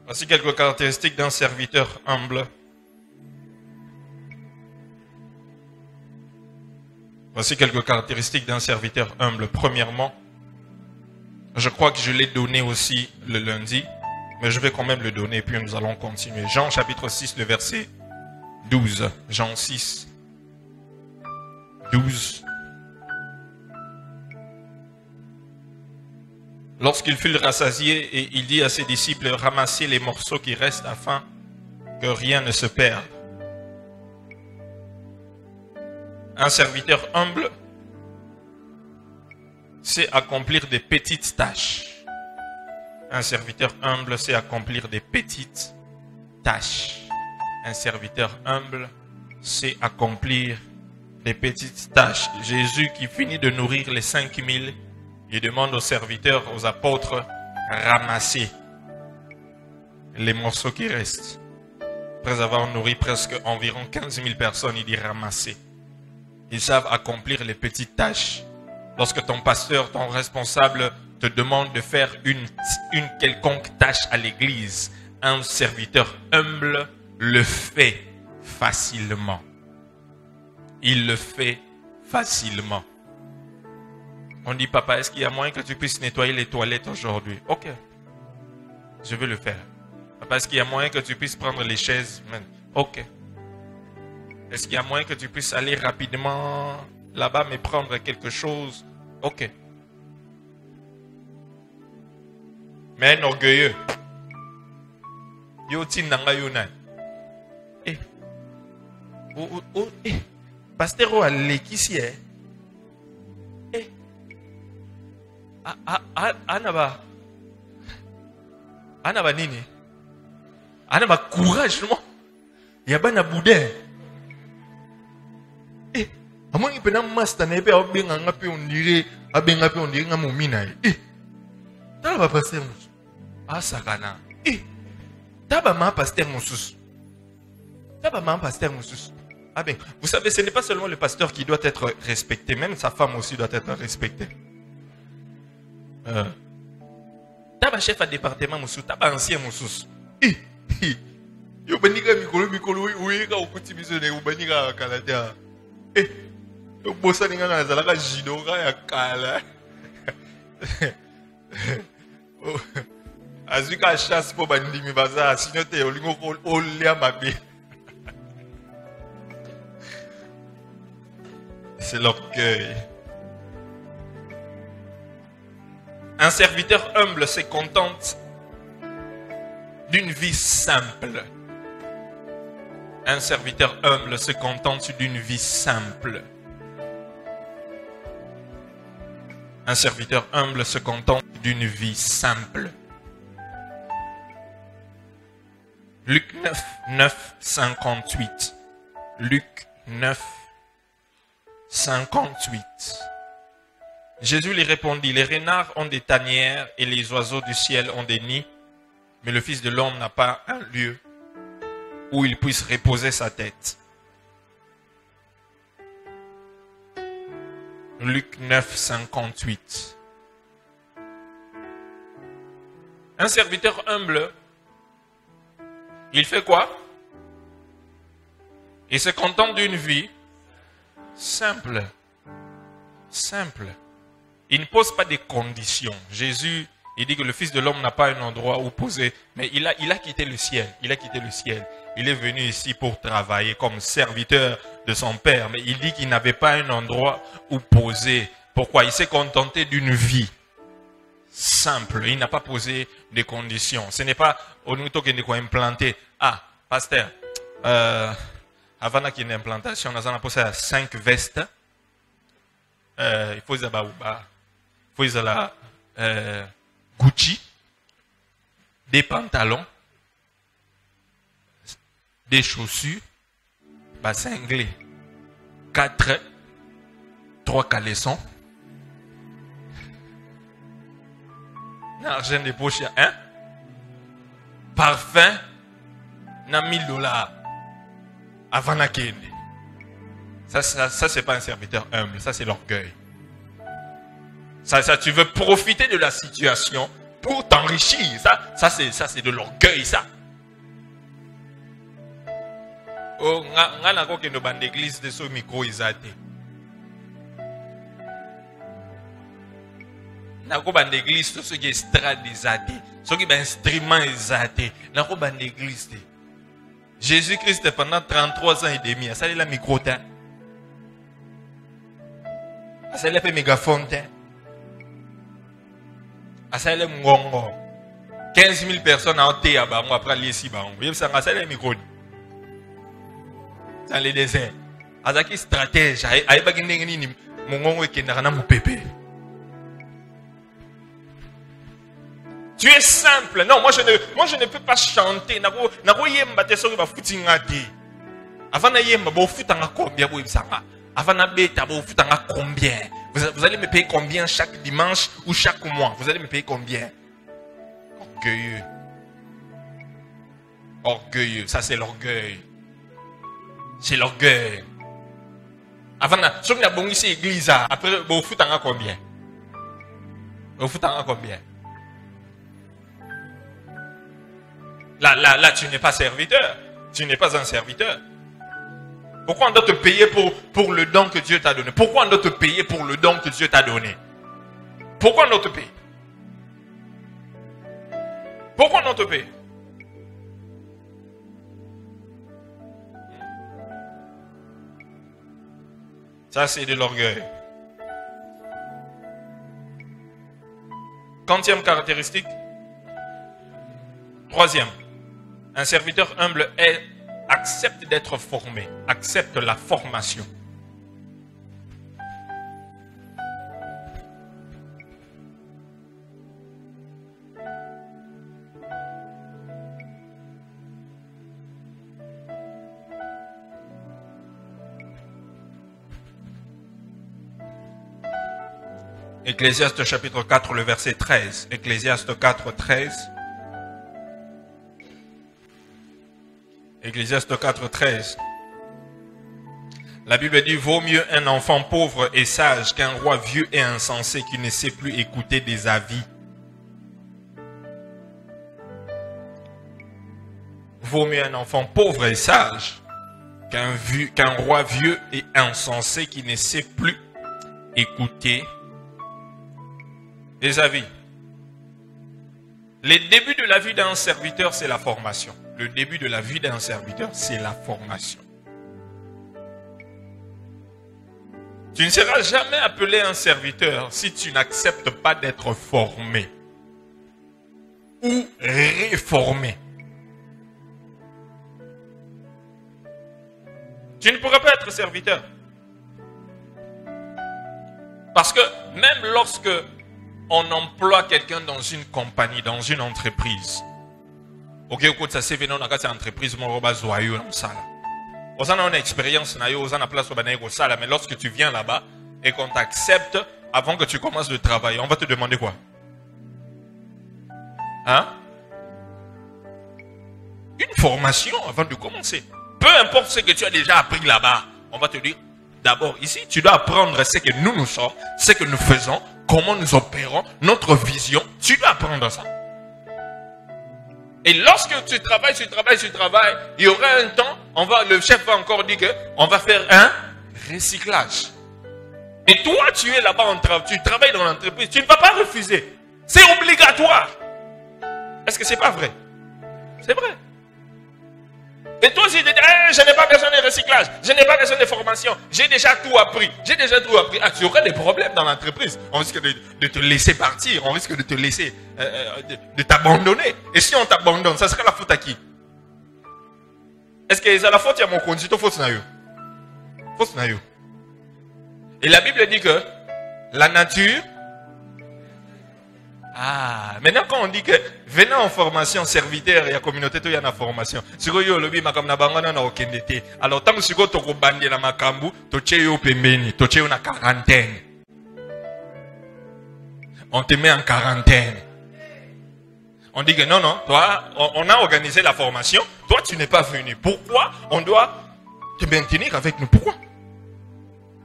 Voici quelques caractéristiques d'un serviteur humble. Voici quelques caractéristiques d'un serviteur humble. Premièrement, je crois que je l'ai donné aussi le lundi, mais je vais quand même le donner et puis nous allons continuer. Jean chapitre 6, le verset 12. Jean 6, 12. Lorsqu'ils furent rassasiés, et il dit à ses disciples, ramassez les morceaux qui restent afin que rien ne se perde. Un serviteur humble sait accomplir des petites tâches. Un serviteur humble sait accomplir des petites tâches. Un serviteur humble sait accomplir des petites tâches. Jésus qui finit de nourrir les 5000, il demande aux serviteurs, aux apôtres, ramasser les morceaux qui restent. Après avoir nourri presque environ 15 000 personnes, il dit ramasser. Ils savent accomplir les petites tâches. Lorsque ton pasteur, ton responsable te demande de faire une quelconque tâche à l'église, un serviteur humble le fait facilement. Il le fait facilement. On dit, papa, est-ce qu'il y a moyen que tu puisses nettoyer les toilettes aujourd'hui? Ok, je vais le faire. Papa, est-ce qu'il y a moyen que tu puisses prendre les chaises? Ok. Est-ce qu'il y a moyen que tu puisses aller rapidement là-bas mais prendre quelque chose? Ok. Mais un orgueilleux. Yoti nanga yona. Eh. Pasteur a l'équipe. Eh. Anaba nini? Anaba courage non? Yabana boudin. Eh, amon il peut pas master ne peut bien en appeler on dirait, bien appeler on dirait mon mina. Eh, t'as pas pasteur moussous. Ah sakana. Eh, t'as pas ma pasteur moussous. T'as pas ma pasteur moussous. Ah ben, vous savez, ce n'est pas seulement le pasteur qui doit être respecté, même sa femme aussi doit être respectée. T'as pas chef à département moussous, t'as pas ancien moussous. Eh, yo baniga mikolo oui ka okuti bizone ubaniga kalatia. Eh, yo bossa ninga na zalaka jidoka ya kala. Azuka chasse po bandimi baza sinon te olingo olia mabe. C'est l'orgueil. Un serviteur humble se contente d'une vie simple. Un serviteur humble se contente d'une vie simple. Un serviteur humble se contente d'une vie simple. Luc 9, 58. Luc 9, 58. Jésus lui répondit, les renards ont des tanières et les oiseaux du ciel ont des nids, mais le Fils de l'homme n'a pas un lieu où il puisse reposer sa tête. Luc 9, 58. Un serviteur humble, il fait quoi? Il se contente d'une vie simple. Simple. Il ne pose pas des conditions. Jésus, il dit que le Fils de l'homme n'a pas un endroit où poser. Mais il a quitté le ciel. Il a quitté le ciel. Il est venu ici pour travailler comme serviteur de son Père. Mais il dit qu'il n'avait pas un endroit où poser. Pourquoi? Il s'est contenté d'une vie simple. Il n'a pas posé des conditions. Ce n'est pas au niveau qu'il est implanté. Ah, pasteur, avant qu'il y ait une implantation, on a posé 5 vestes. Il faut Gucci, des pantalons, des chaussures, cinglés, 3 caleçons, l'argent de poche, parfum, na $1000 avant la kende. Ça c'est pas un serviteur humble, ça c'est l'orgueil. Ça, tu veux profiter de la situation pour t'enrichir. Ça c'est de l'orgueil, ça. Oh, nga na ko ke no bande église de so micro izate. Na ko bande église to so ki estrade izate. So ki ba instrument izate. Na ko bande église te. Jésus-Christ pendant 33 ans et demi, ça c'est la micro ta. Ça c'est le mégaphone ta. Ça c'est le ngongo. 15 000 personnes ont été à Bango après l'ici Bango. Vous savez, ça c'est le micro. Dans les déserts. Azaki stratège. Aïe bagine ni mongongo qui n'a rien à mon pépé. Tu es simple. Non, moi je ne peux pas chanter. Nako yemba te soki ba futinga te. Avant na yemba bo futanga combien bo ibsanga. Avant na beta bo futanga combien. Vous allez me payer combien chaque dimanche ou chaque mois? Vous allez me payer combien? Orgueilleux. Orgueilleux, ça c'est l'orgueil. C'est l'orgueil. Avant na soki na bongisi église après bo futanga combien? Bo futanga combien? Là, tu n'es pas serviteur. Tu n'es pas un serviteur. Pourquoi on doit te payer pour le don que Dieu t'a donné? Pourquoi on doit te payer pour le don que Dieu t'a donné? Pourquoi on doit te payer? Pourquoi on doit te payer? Ça, c'est de l'orgueil. 40e caractéristique. 3e. Un serviteur humble accepte d'être formé, accepte la formation. Ecclésiaste chapitre 4, le verset 13. Ecclésiaste 4, 13. Ecclésiaste 4, 13. La Bible dit, vaut mieux un enfant pauvre et sage qu'un roi vieux et insensé qui ne sait plus écouter des avis. Vaut mieux un enfant pauvre et sage qu'un roi vieux et insensé qui ne sait plus écouter des avis. Le début de la vie d'un serviteur, c'est la formation. Le début de la vie d'un serviteur, c'est la formation. Tu ne seras jamais appelé un serviteur si tu n'acceptes pas d'être formé ou réformé. Tu ne pourras pas être serviteur. Parce que même lorsque on emploie quelqu'un dans une compagnie, dans une entreprise, ok, écoute, ça c'est venu dans une entreprise, mon robot joyeux dans ça. On a une expérience, on a place au ça, mais lorsque tu viens là-bas et qu'on t'accepte avant que tu commences le travail, on va te demander quoi? Hein? Une formation avant de commencer. Peu importe ce que tu as déjà appris là-bas, on va te dire, d'abord ici, tu dois apprendre ce que nous sommes, ce que nous faisons, comment nous opérons, notre vision. Tu dois apprendre ça. Et lorsque tu travailles, il y aura un temps, le chef va encore dire qu'on va faire un recyclage. Et toi, tu es là-bas, tu travailles dans l'entreprise, tu ne vas pas refuser. C'est obligatoire. Est-ce que c'est pas vrai? C'est vrai. Et toi aussi, tu dis, je n'ai pas besoin de recyclage, je n'ai pas besoin de formation, j'ai déjà tout appris. Ah, tu auras des problèmes dans l'entreprise. On risque de te laisser partir, on risque de te laisser, de t'abandonner. Et si on t'abandonne, ça sera la faute à qui? Est-ce que c'est la faute à mon conduit ou faute à eux? Faute à eux. Et la Bible dit que la nature... Ah, maintenant quand on dit que venant en formation serviteur et la communauté il y a une formation. Alors tant que tu as bandi la makambu, tu es pembeni, tu es en quarantaine. On te met en quarantaine. On dit que non, toi, on a organisé la formation, toi tu n'es pas venu. Pourquoi on doit te maintenir avec nous? Pourquoi?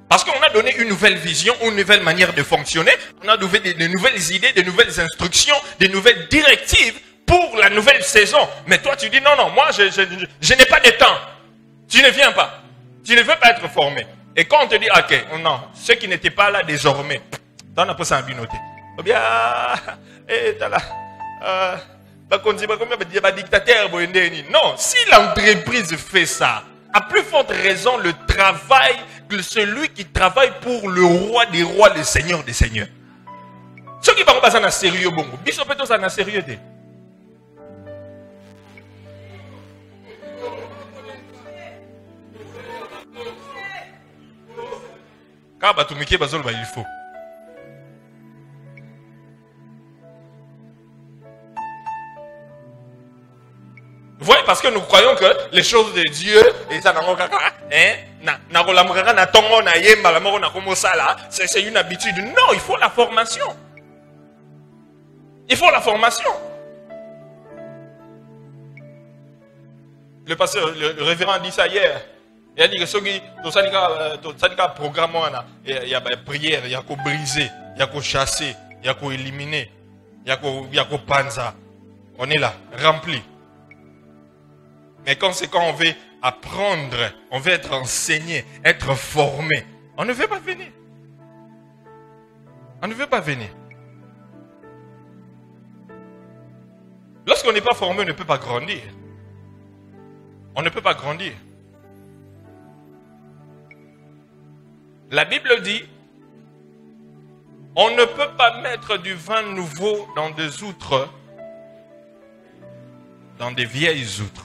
Parce qu'on a donné une nouvelle vision, une nouvelle manière de fonctionner. On a donné de nouvelles idées, de nouvelles instructions, de nouvelles directives pour la nouvelle saison. Mais toi, tu dis non, non, moi, je n'ai pas de temps. Tu ne viens pas. Tu ne veux pas être formé. Et quand on te dit, ok, non, ceux qui n'étaient pas là désormais, t'en as pas ça en binoté. Ou bien, t'as là, dictateur, non, si l'entreprise fait ça, à plus forte raison, le travail, celui qui travaille pour le roi des rois, le seigneur des seigneurs. Ceux qui parlent pas ça, c'est sérieux, bon. Bisous, peut-être ça, c'est sérieux. Quand il faut. Vous voyez, parce que nous croyons que les choses de Dieu, et ça c'est une habitude. Non, il faut la formation. Il faut la formation. Le pasteur, le révérend a dit ça hier. Il a dit que ceux qui ont un programme, il y a prière, il y a qu'à briser, il y a qu'à chasser, il y a qu'à éliminer, il y a qu'à panza. On est là, rempli. Mais quand on veut apprendre, on veut être enseigné, être formé, on ne veut pas venir. On ne veut pas venir. Lorsqu'on n'est pas formé, on ne peut pas grandir. On ne peut pas grandir. La Bible dit, on ne peut pas mettre du vin nouveau dans des outres, dans des vieilles outres.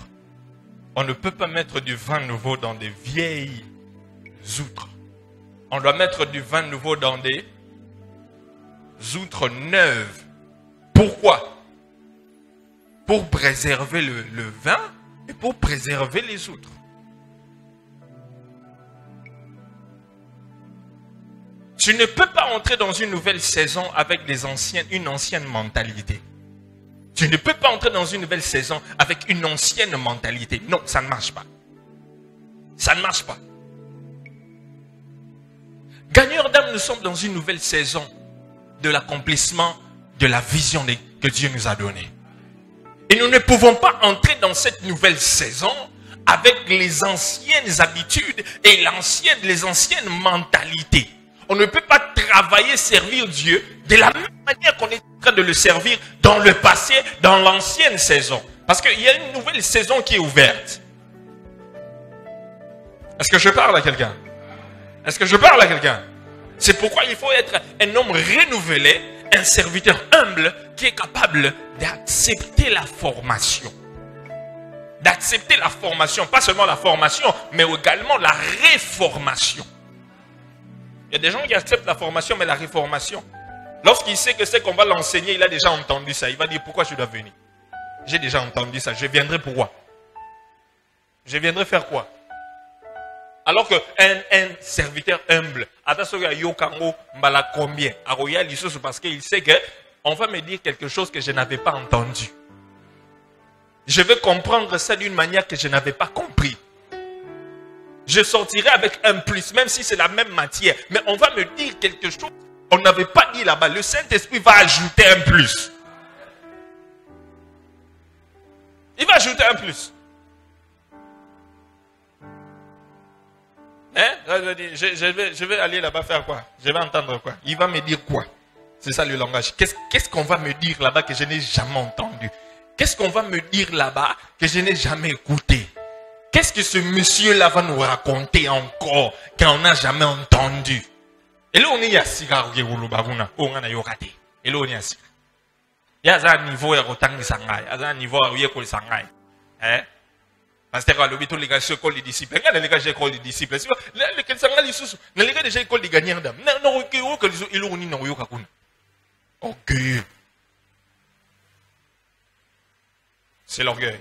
On ne peut pas mettre du vin nouveau dans des vieilles outres. On doit mettre du vin nouveau dans des outres neuves. Pourquoi? Pour préserver le vin et pour préserver les outres. Tu ne peux pas entrer dans une nouvelle saison avec une ancienne mentalité. Tu ne peux pas entrer dans une nouvelle saison avec une ancienne mentalité. Non, ça ne marche pas. Ça ne marche pas. Gagneurs d'âme, nous sommes dans une nouvelle saison de l'accomplissement de la vision que Dieu nous a donnée. Et nous ne pouvons pas entrer dans cette nouvelle saison avec les anciennes habitudes et les anciennes mentalités. On ne peut pas travailler, servir Dieu de la même manière qu'on est en train de le servir dans le passé, dans l'ancienne saison. Parce qu'il y a une nouvelle saison qui est ouverte. Est-ce que je parle à quelqu'un? Est-ce que je parle à quelqu'un? C'est pourquoi il faut être un homme renouvelé, un serviteur humble qui est capable d'accepter la formation. D'accepter la formation, pas seulement la formation, mais également la réformation. Il y a des gens qui acceptent la formation, mais la réformation. Lorsqu'il sait que c'est qu'on va l'enseigner, il a déjà entendu ça. Il va dire, pourquoi je dois venir? J'ai déjà entendu ça. Je viendrai pourquoi? Je viendrai faire quoi? Alors qu'un serviteur humble, parce qu'il sait qu'on va me dire quelque chose que je n'avais pas entendu. Je vais comprendre ça d'une manière que je n'avais pas compris. Je sortirai avec un plus, même si c'est la même matière. Mais on va me dire quelque chose qu'on n'avait pas dit là-bas. Le Saint-Esprit va ajouter un plus. Il va ajouter un plus. Hein? Je vais aller là-bas faire quoi? Je vais entendre quoi? Il va me dire quoi? C'est ça le langage. Qu'est-ce qu'on va me dire là-bas que je n'ai jamais entendu? Qu'est-ce qu'on va me dire là-bas que je n'ai jamais écouté? Qu'est-ce que ce monsieur-là va nous raconter encore qu'on n'a jamais entendu? Et là, on est assis. Et là, on est assis. Il y a un niveau à il y a un niveau à parce que tous les gars école des disciples. Regarde les gars école des disciples. Les gars déjà école des gagnants d'âme. Ok. C'est l'orgueil.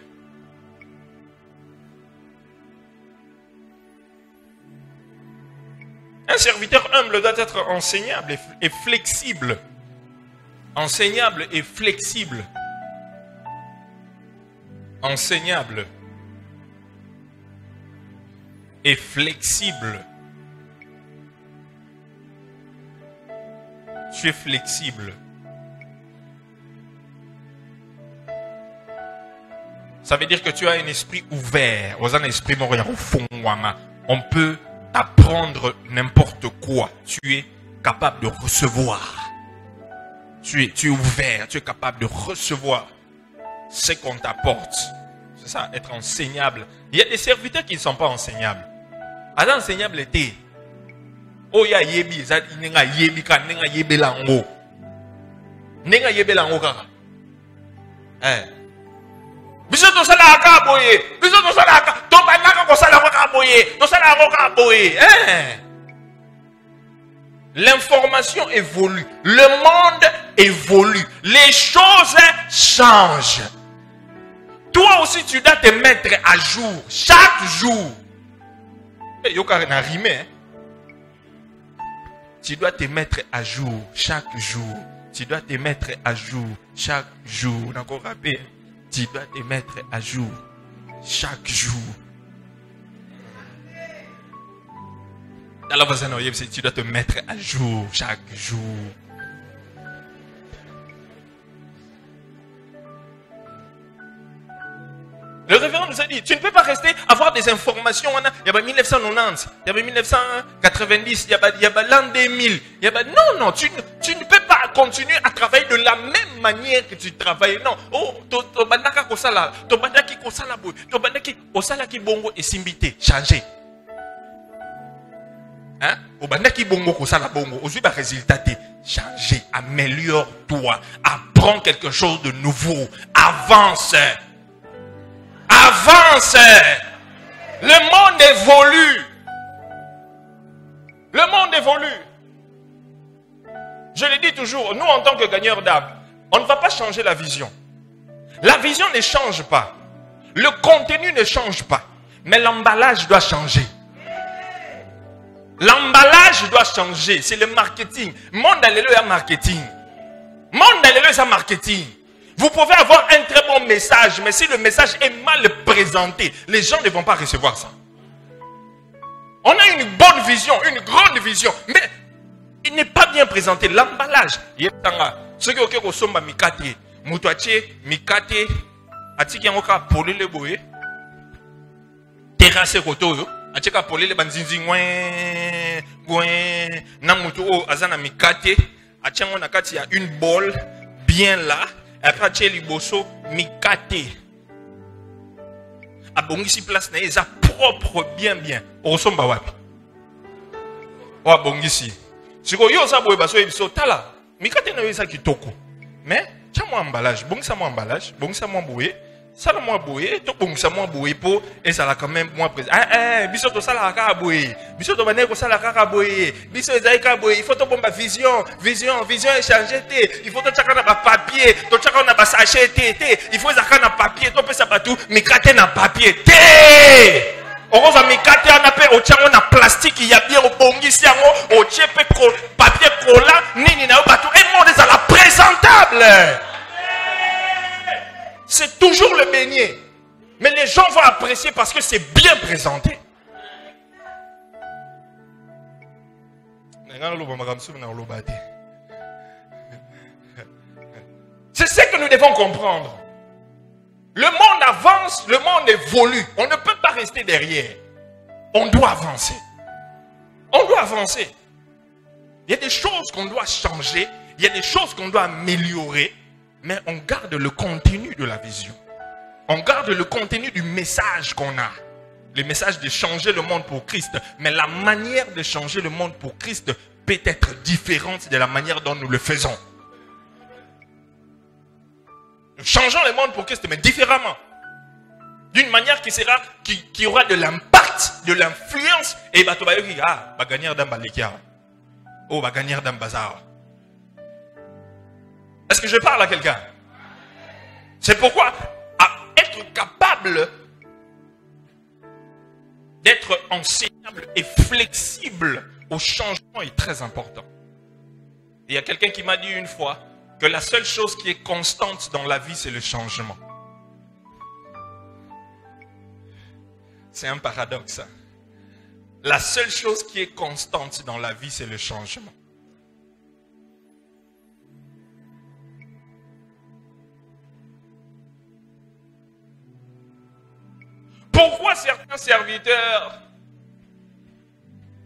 Un serviteur humble doit être enseignable et flexible. Enseignable et flexible. Enseignable et flexible. Tu es flexible. Ça veut dire que tu as un esprit ouvert. On peut t'apprendre n'importe quoi. Tu es capable de recevoir. Tu es ouvert. Tu es capable de recevoir ce qu'on t'apporte. C'est ça, être enseignable. Il y a des serviteurs qui ne sont pas enseignables. Alors, enseignable était. Oh, ya yebi, ça n'enga yebi ka n'enga yebi lango. N'enga yebi lango kaka. Biso to sala ka boye. Biso to sala ka. To banaka ko sala ka boye. To sala ka boye. L'information évolue. Le monde évolue. Les choses changent. Toi aussi, tu dois te mettre à jour. Chaque jour. Yoka n'a rimé. Tu dois te mettre à jour chaque jour. Tu dois te mettre à jour chaque jour. Encore rappelé. Tu dois te mettre à jour chaque jour. Alors, tu dois te mettre à jour chaque jour. Le révérend nous a dit, tu ne peux pas rester avoir des informations. Il y a 1990, il y avait 1990, il y a l'an 2000. Non, tu ne peux pas continuer à travailler de la même manière que tu travailles. Non. Oh, to bandaka kosala, to bandaki kosala boy, to bandaki osala ki bongo et simbité, changer. Hein? Au bandaki bongo kosala bongo, aujourd'hui résultat changer, améliore-toi, apprends quelque chose de nouveau, avance. Avance. Le monde évolue. Le monde évolue. Je le dis toujours, nous en tant que gagneurs d'âme, on ne va pas changer la vision. La vision ne change pas. Le contenu ne change pas. Mais l'emballage doit changer. L'emballage doit changer. C'est le marketing. Monde alléluia marketing. Monde alléluia marketing. Vous pouvez avoir un très bon message, mais si le message est mal présenté, les gens ne vont pas recevoir ça. On a une bonne vision, une grande vision, mais il n'est pas bien présenté. L'emballage. Ce qui est au somba mikate, mutuache mikate, atiki yangoka poli le boye, terrasse koto, atika poli le banzinzi ngwen, namutu o azana mikate, atiango nakati ya une bolle bien là. Après, tu es liboso, mikate. Abongisi place na eza propre bien. Osomba wapi. Wa bongisi. Siko yo sa boye baso ebiso tala. Mikate na eza kitoko. Mais tcha mo emballage, bongisa mo emballage, bongisa mo boye. Ça moi boye, to bongisa mo boye po et ça la quand même moi présent. Biso to sala ka boye. Biso to bané ko sala ka boye. Biso ezai ka boye, il faut to bomba vision échanger té. Il faut to chaka na papier, to chaka na sachet té. Il faut zaka na papier, to pesa batu mikate na papier té. Oroza mikate na pe o chango na plastique, il y a bien au bongisi yango, o chepe papier cola, nini na batu et monde ça la présentable. C'est toujours le beignet. Mais les gens vont apprécier parce que c'est bien présenté. C'est ce que nous devons comprendre. Le monde avance, le monde évolue. On ne peut pas rester derrière. On doit avancer. On doit avancer. Il y a des choses qu'on doit changer. Il y a des choses qu'on doit améliorer. Mais on garde le contenu de la vision. On garde le contenu du message qu'on a. Le message de changer le monde pour Christ. Mais la manière de changer le monde pour Christ peut être différente de la manière dont nous le faisons. Nous changeons le monde pour Christ, mais différemment. D'une manière qui aura de l'impact, de l'influence. Et bah, tu vas dire, va gagner dans Balekia. Oh, va gagner dans Bazar. Est-ce que je parle à quelqu'un? C'est pourquoi être capable d'être enseignable et flexible au changement est très important. Il y a quelqu'un qui m'a dit une fois que la seule chose qui est constante dans la vie, c'est le changement. C'est un paradoxe. Hein? La seule chose qui est constante dans la vie, c'est le changement. Pourquoi certains serviteurs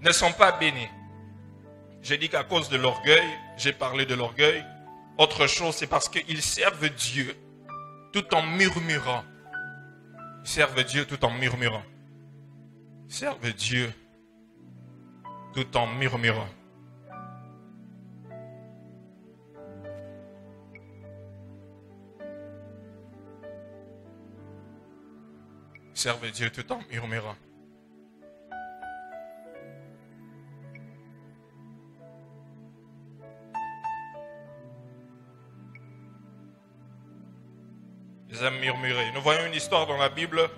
ne sont pas bénis? J'ai dit qu'à cause de l'orgueil, j'ai parlé de l'orgueil. Autre chose, c'est parce qu'ils servent Dieu tout en murmurant. Ils servent Dieu tout en murmurant. Ils servent Dieu tout en murmurant. Ils servent Dieu tout en murmurant. Ils aiment murmurer. Nous voyons une histoire dans la Bible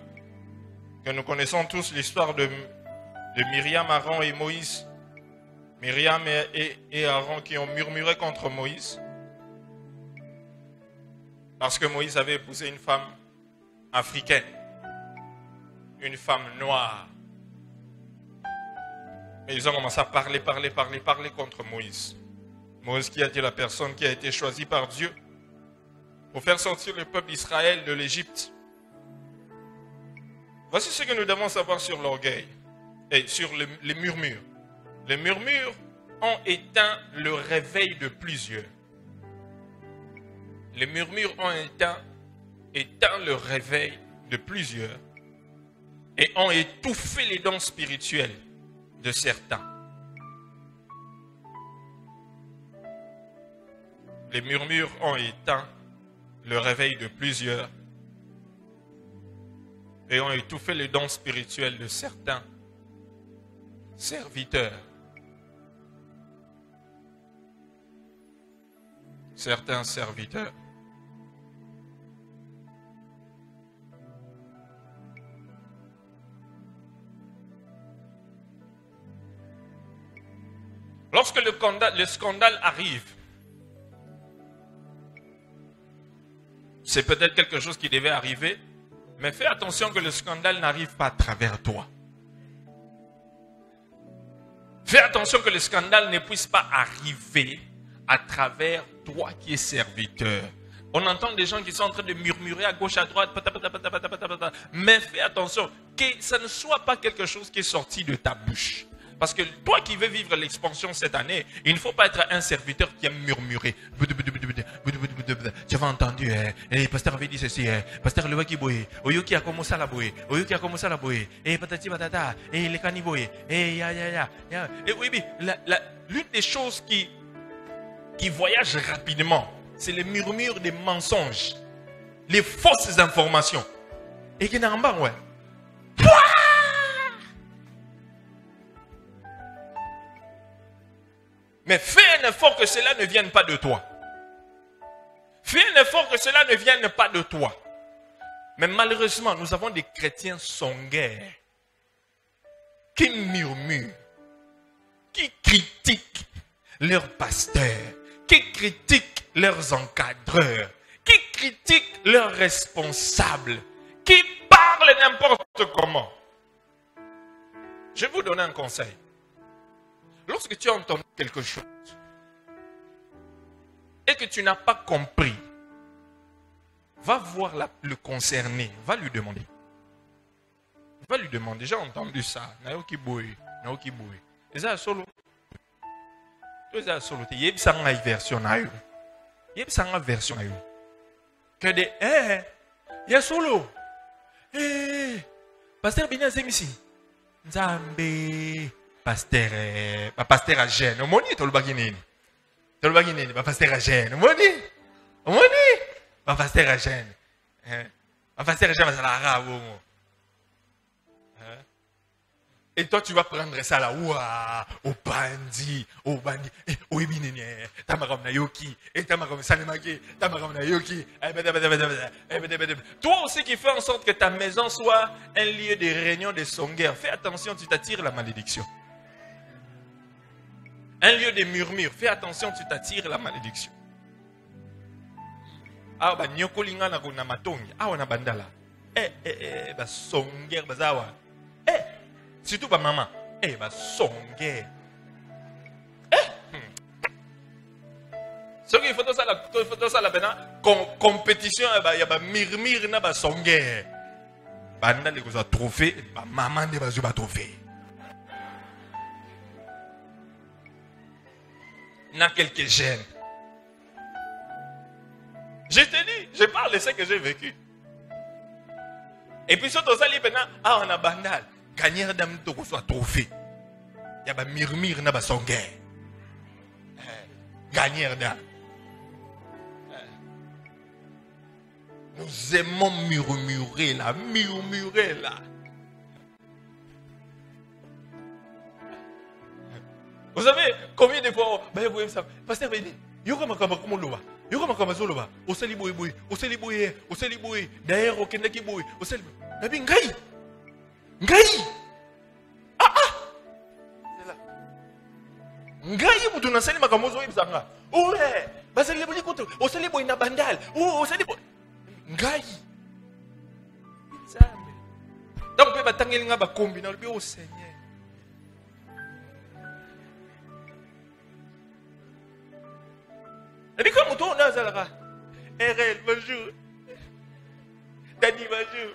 que nous connaissons tous, l'histoire de Myriam, Aaron et Moïse. Myriam et Aaron qui ont murmuré contre Moïse. Parce que Moïse avait épousé une femme africaine. Une femme noire. Et ils ont commencé à parler contre Moïse. Moïse qui a été la personne qui a été choisie par Dieu pour faire sortir le peuple d'Israël de l'Égypte. Voici ce que nous devons savoir sur l'orgueil et sur les murmures. Les murmures ont éteint le réveil de plusieurs. Les murmures ont éteint le réveil de plusieurs et ont étouffé les dons spirituels de certains. Les murmures ont éteint le réveil de plusieurs et ont étouffé les dons spirituels de certains serviteurs. Certains serviteurs. Lorsque le scandale arrive, c'est peut-être quelque chose qui devait arriver, mais fais attention que le scandale n'arrive pas à travers toi. Fais attention que le scandale ne puisse pas arriver à travers toi qui es serviteur. On entend des gens qui sont en train de murmurer à gauche, à droite, mais fais attention que ça ne soit pas quelque chose qui est sorti de ta bouche. Parce que toi qui veux vivre l'expansion cette année, il ne faut pas être un serviteur qui aime murmurer. Tu avais entendu, le pasteur avait dit ceci, pasteur le voit qui bouille, oyo qui a commencé à la bouiller, oyo qui a commencé à la bouiller, et patati patata, et les canibouilles, et ya. Et oui, l'une des choses qui voyagent rapidement, c'est les murmures des mensonges, les fausses informations. Et qui n'a pas, ouais. Mais fais un effort que cela ne vienne pas de toi. Fais un effort que cela ne vienne pas de toi. Mais malheureusement, nous avons des chrétiens songueurs qui murmurent, qui critiquent leurs pasteurs, qui critiquent leurs encadreurs, qui critiquent leurs responsables, qui parlent n'importe comment. Je vais vous donner un conseil. Lorsque tu as entendu quelque chose et que tu n'as pas compris, va voir le concerné, va lui demander. Va lui demander, j'ai entendu ça. Naoki boy. Et ça solo. Tu as solo. Il y a une version. Il y a une version. Que des il y a solo. Pasteur Bina Zemisi. Nzambe. Pasteur à Gênes. Omoni, Tolbaginini. Pasteur à Gênes. Omoni. Pasteur à Gênes. Pasteur à Gênes, c'est l'arabe. Et toi, tu vas prendre ça là, au bandi, au ibinine, tamaram na yoki, et tamaram sanemaki, tamaram na yoki. Toi aussi qui fais en sorte que ta maison soit un lieu de réunion de songueurs, fais attention, tu t'attires la malédiction. Un lieu de murmure, fais attention, tu t'attires la malédiction. Ah, bah, nyokolinga na kuna matongi, ah, on a bandala. Bah, songueur, bazawa. Surtout ba maman. Bah, songueur. Ce qu'il faut dans ça, la compétition, il y a ba murmure na ba songueur. Banda les causes trophée, maman ne va pas trophée. N'a quelques gènes. Je te dis, je parle de ce que j'ai vécu. Et puis surtout ça, on a bandal. Gagner d'âme de soit trophée. Il y a un murmure dans son guerre. Gagner d'âme. Nous aimons murmurer là. Vous savez combien de fois, pasteur Béni, d'ailleurs, Ngai mutu nasali makamozo ibzanga. Owe, basali boli koto, osali boy na bandal. O osali boy. Ngai. Nzambe. Donc pe batangeli nga ba kombi na lobi o Seigneur. Et comme mutu na zalaka. RL bonjour. Dani bonjour.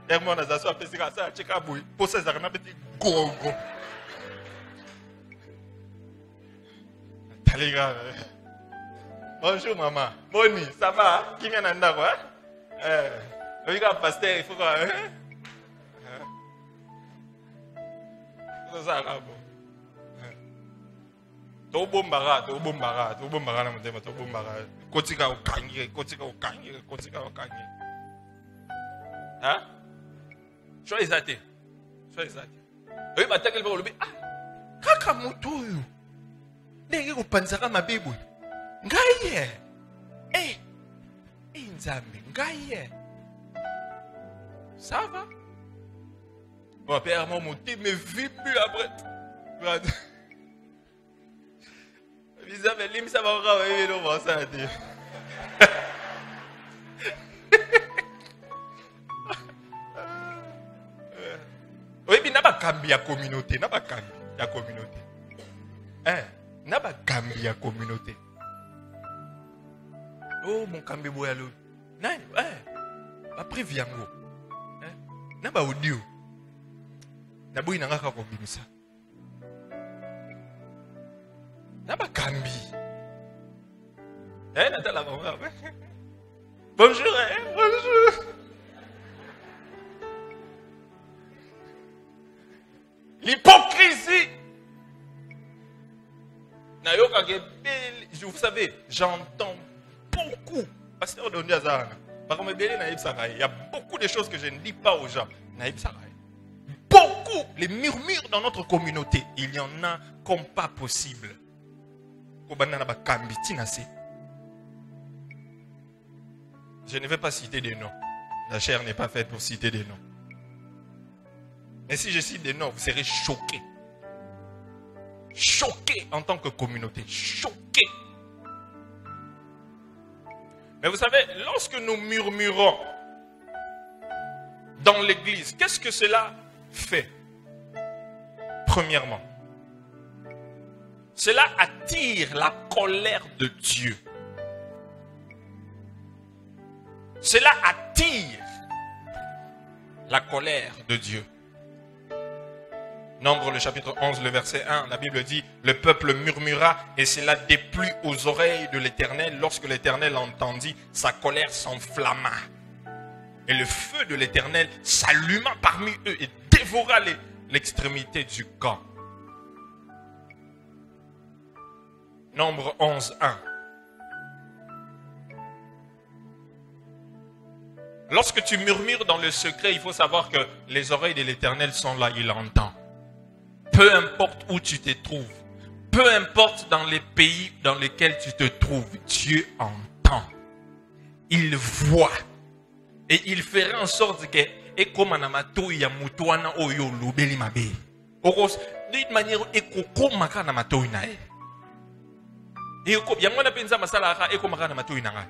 Hermon na zaso apesika sa cheka boy. Posa zakana beti gogo. Bonjour maman. Boni, ça va? Qui vient d'en quoi? Le gars pasteur, il faut quoi? C'est ça, bon. To bombara na mutema, to bombara. Kotika okangi. Hein? Sois exaté. Oui, bah t'as quel le ah, kaka mutu. Ndenge kupanzaka mabibu. Ngaye. Nzambe, ngaye. Ça va? Bon, père, mon moté me vibre après. Isabelle, ça va encore, on va ça dire. Oui, mais n'a pas cambi la communauté, n'a pas cambi la communauté. N'a pas cambi la communauté. Oh, mon cambi boyalo. N'a pas prévu yango. N'a pas audio. N'a pas inanga kako bimisa. N'a pas cambi. Natala maman. Bonjour, bonjour. L'hypocrisie. Vous savez, j'entends beaucoup. Pasteur Dondi Azarana. Il y a beaucoup de choses que je ne dis pas aux gens. Beaucoup. Les murmures dans notre communauté. Il y en a comme pas possible. Je ne vais pas citer des noms. La chair n'est pas faite pour citer des noms. Mais si je cite des noms, vous serez choqués. Choqués en tant que communauté. Choqués. Mais vous savez, lorsque nous murmurons dans l'église, qu'est-ce que cela fait? Premièrement, cela attire la colère de Dieu. Cela attire la colère de Dieu. Nombre le chapitre 11, le verset 1, la Bible dit, le peuple murmura et cela déplut aux oreilles de l'Éternel. Lorsque l'Éternel entendit, sa colère s'enflamma. Et le feu de l'Éternel s'alluma parmi eux et dévora l'extrémité du camp. Nombre 11, 1. Lorsque tu murmures dans le secret, il faut savoir que les oreilles de l'Éternel sont là, il entend. Peu importe où tu te trouves, peu importe dans les pays dans lesquels tu te trouves, Dieu entend. Il voit. Et il ferait en sorte que, et comme anamato ya mutuana oyo lubeli mabe. De manière, et comme makana mato inae. Et comme yamona penza masala et comme makana mato inanga.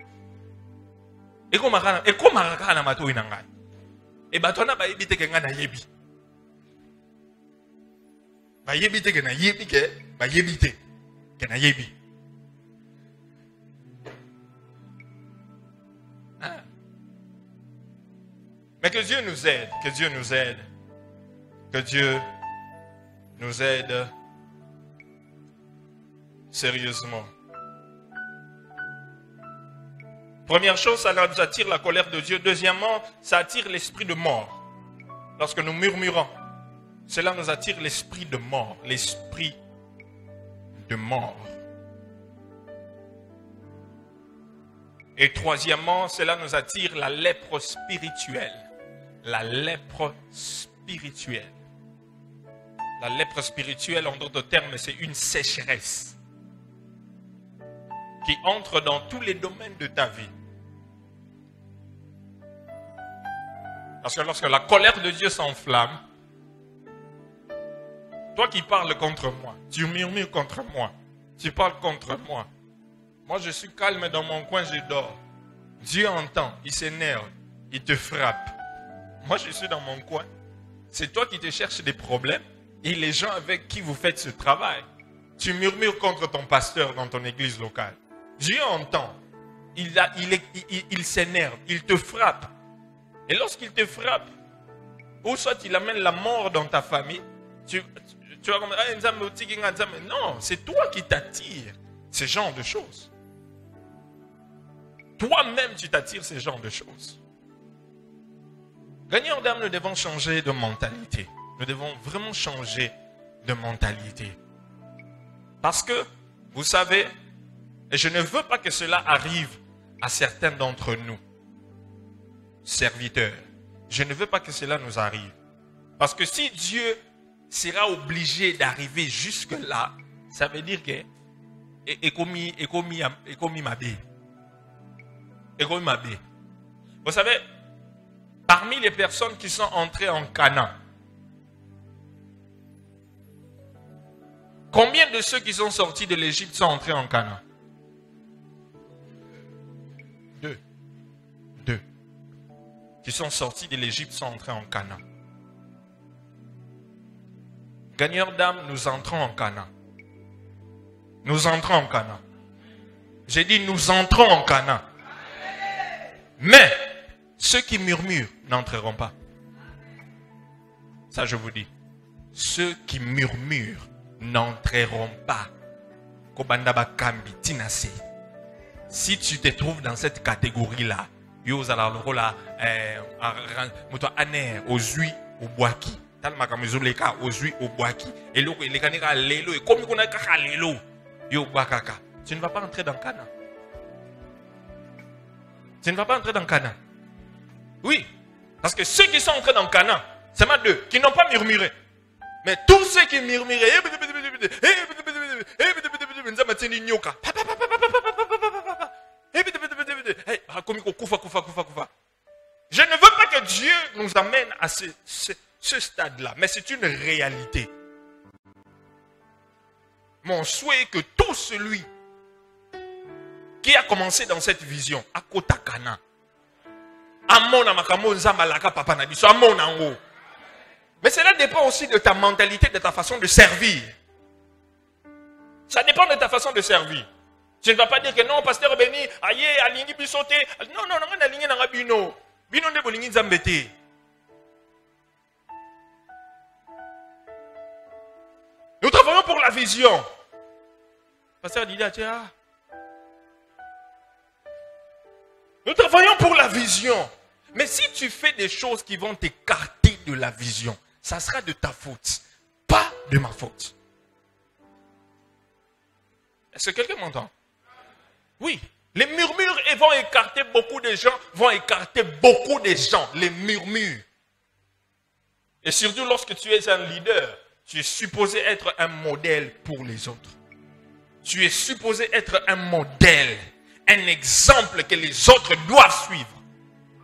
Et comme makana mato inanga. Et batona ba ebite kenga na yebi. Ba yebite ke na yebi ke ba yebite ke na yebi. Mais que Dieu nous aide, que Dieu nous aide, que Dieu nous aide sérieusement. Première chose, ça nous attire la colère de Dieu. Deuxièmement, ça attire l'esprit de mort. Lorsque nous murmurons, cela nous attire l'esprit de mort. L'esprit de mort. Et troisièmement, cela nous attire la lèpre spirituelle. La lèpre spirituelle. La lèpre spirituelle, en d'autres termes, c'est une sécheresse qui entre dans tous les domaines de ta vie. Parce que lorsque la colère de Dieu s'enflamme, toi qui parles contre moi, tu murmures contre moi, tu parles contre moi. Moi, je suis calme dans mon coin, je dors. Dieu entend, il s'énerve, il te frappe. Moi, je suis dans mon coin. C'est toi qui te cherches des problèmes et les gens avec qui vous faites ce travail. Tu murmures contre ton pasteur dans ton église locale. Dieu entend, il s'énerve, il te frappe. Et lorsqu'il te frappe, ou soit il amène la mort dans ta famille, tu vas comme non, c'est toi qui t'attires ce genre de choses. Toi-même, tu t'attires ce genre de choses. Gagnants d'âme, nous devons changer de mentalité. Nous devons vraiment changer de mentalité. Parce que, vous savez, et je ne veux pas que cela arrive à certains d'entre nous, serviteurs. Je ne veux pas que cela nous arrive. Parce que si Dieu sera obligé d'arriver jusque-là, ça veut dire que vous savez, parmi les personnes qui sont entrées en Canaan, combien de ceux qui sont sortis de l'Égypte sont entrés en Canaan? Deux. Qui sont sortis de l'Égypte sont entrés en Canaan. Gagneurs d'âme, nous entrons en Canaan. Nous entrons en Canaan. J'ai dit nous entrons en Canaan. Mais ceux qui murmurent n'entreront pas. Ça je vous dis. Ceux qui murmurent n'entreront pas. Si tu te trouves dans cette catégorie-là, tu ne vas pas entrer dans Canaan. Tu ne vas pas entrer dans Canaan. Oui, parce que ceux qui sont entrés dans Canaan, c'est ma deux, qui n'ont pas murmuré. Mais tous ceux qui murmuraient, je ne veux pas que Dieu nous amène à ce stade-là, mais c'est une réalité. Mon souhait est que tout celui qui a commencé dans cette vision, à Kota Kana, mais cela dépend aussi de ta mentalité, de ta façon de servir. Ça dépend de ta façon de servir. Tu ne vas pas dire que non, pasteur Béni, aïe, aligné bisoté. Non, non, non, aligné dans bino. Bino ne bolingi zambete. Nous travaillons pour la vision. Pasteur Didier, tiens. Nous travaillons pour la vision. Mais si tu fais des choses qui vont t'écarter de la vision, ça sera de ta faute, pas de ma faute. Est-ce que quelqu'un m'entend? Oui. Les murmures vont écarter beaucoup de gens, les murmures. Et surtout lorsque tu es un leader, tu es supposé être un modèle pour les autres. Tu es supposé être un modèle, un exemple que les autres doivent suivre.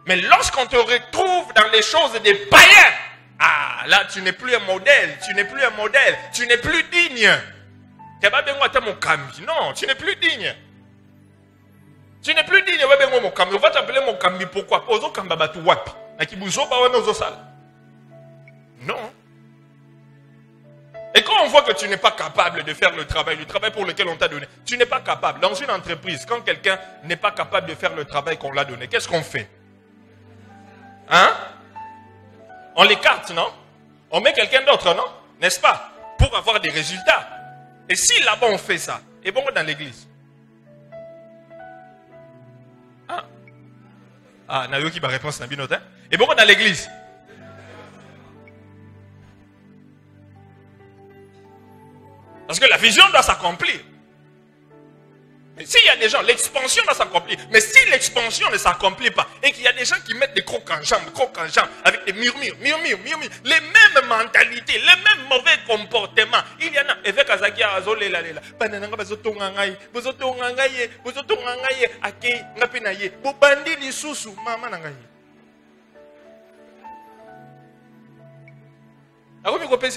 Mais lorsqu'on te retrouve dans les choses des païens, ah, là tu n'es plus un modèle, tu n'es plus digne. Non, tu n'es plus digne. Tu n'es plus digne. On va t'appeler Mokambi. Pourquoi? Non. Et quand on voit que tu n'es pas capable de faire le travail pour lequel on t'a donné, tu n'es pas capable. Dans une entreprise, quand quelqu'un n'est pas capable de faire le travail qu'on l'a donné, qu'est-ce qu'on fait? Hein? On l'écarte, non? On met quelqu'un d'autre, non? N'est-ce pas? Pour avoir des résultats. Et si là-bas on fait ça, et bon dans l'église. Hein? Ah, Nayoki va répondre à Binote. Et bon dans l'église. Parce que la vision doit s'accomplir. Mais s'il y a des gens, l'expansion doit s'accomplir. Mais si l'expansion ne s'accomplit pas, et qu'il y a des gens qui mettent des crocs en jambes, avec des murmures, les mêmes mentalités, les mêmes mauvais comportements, il y en a. Avec Azaki Azole,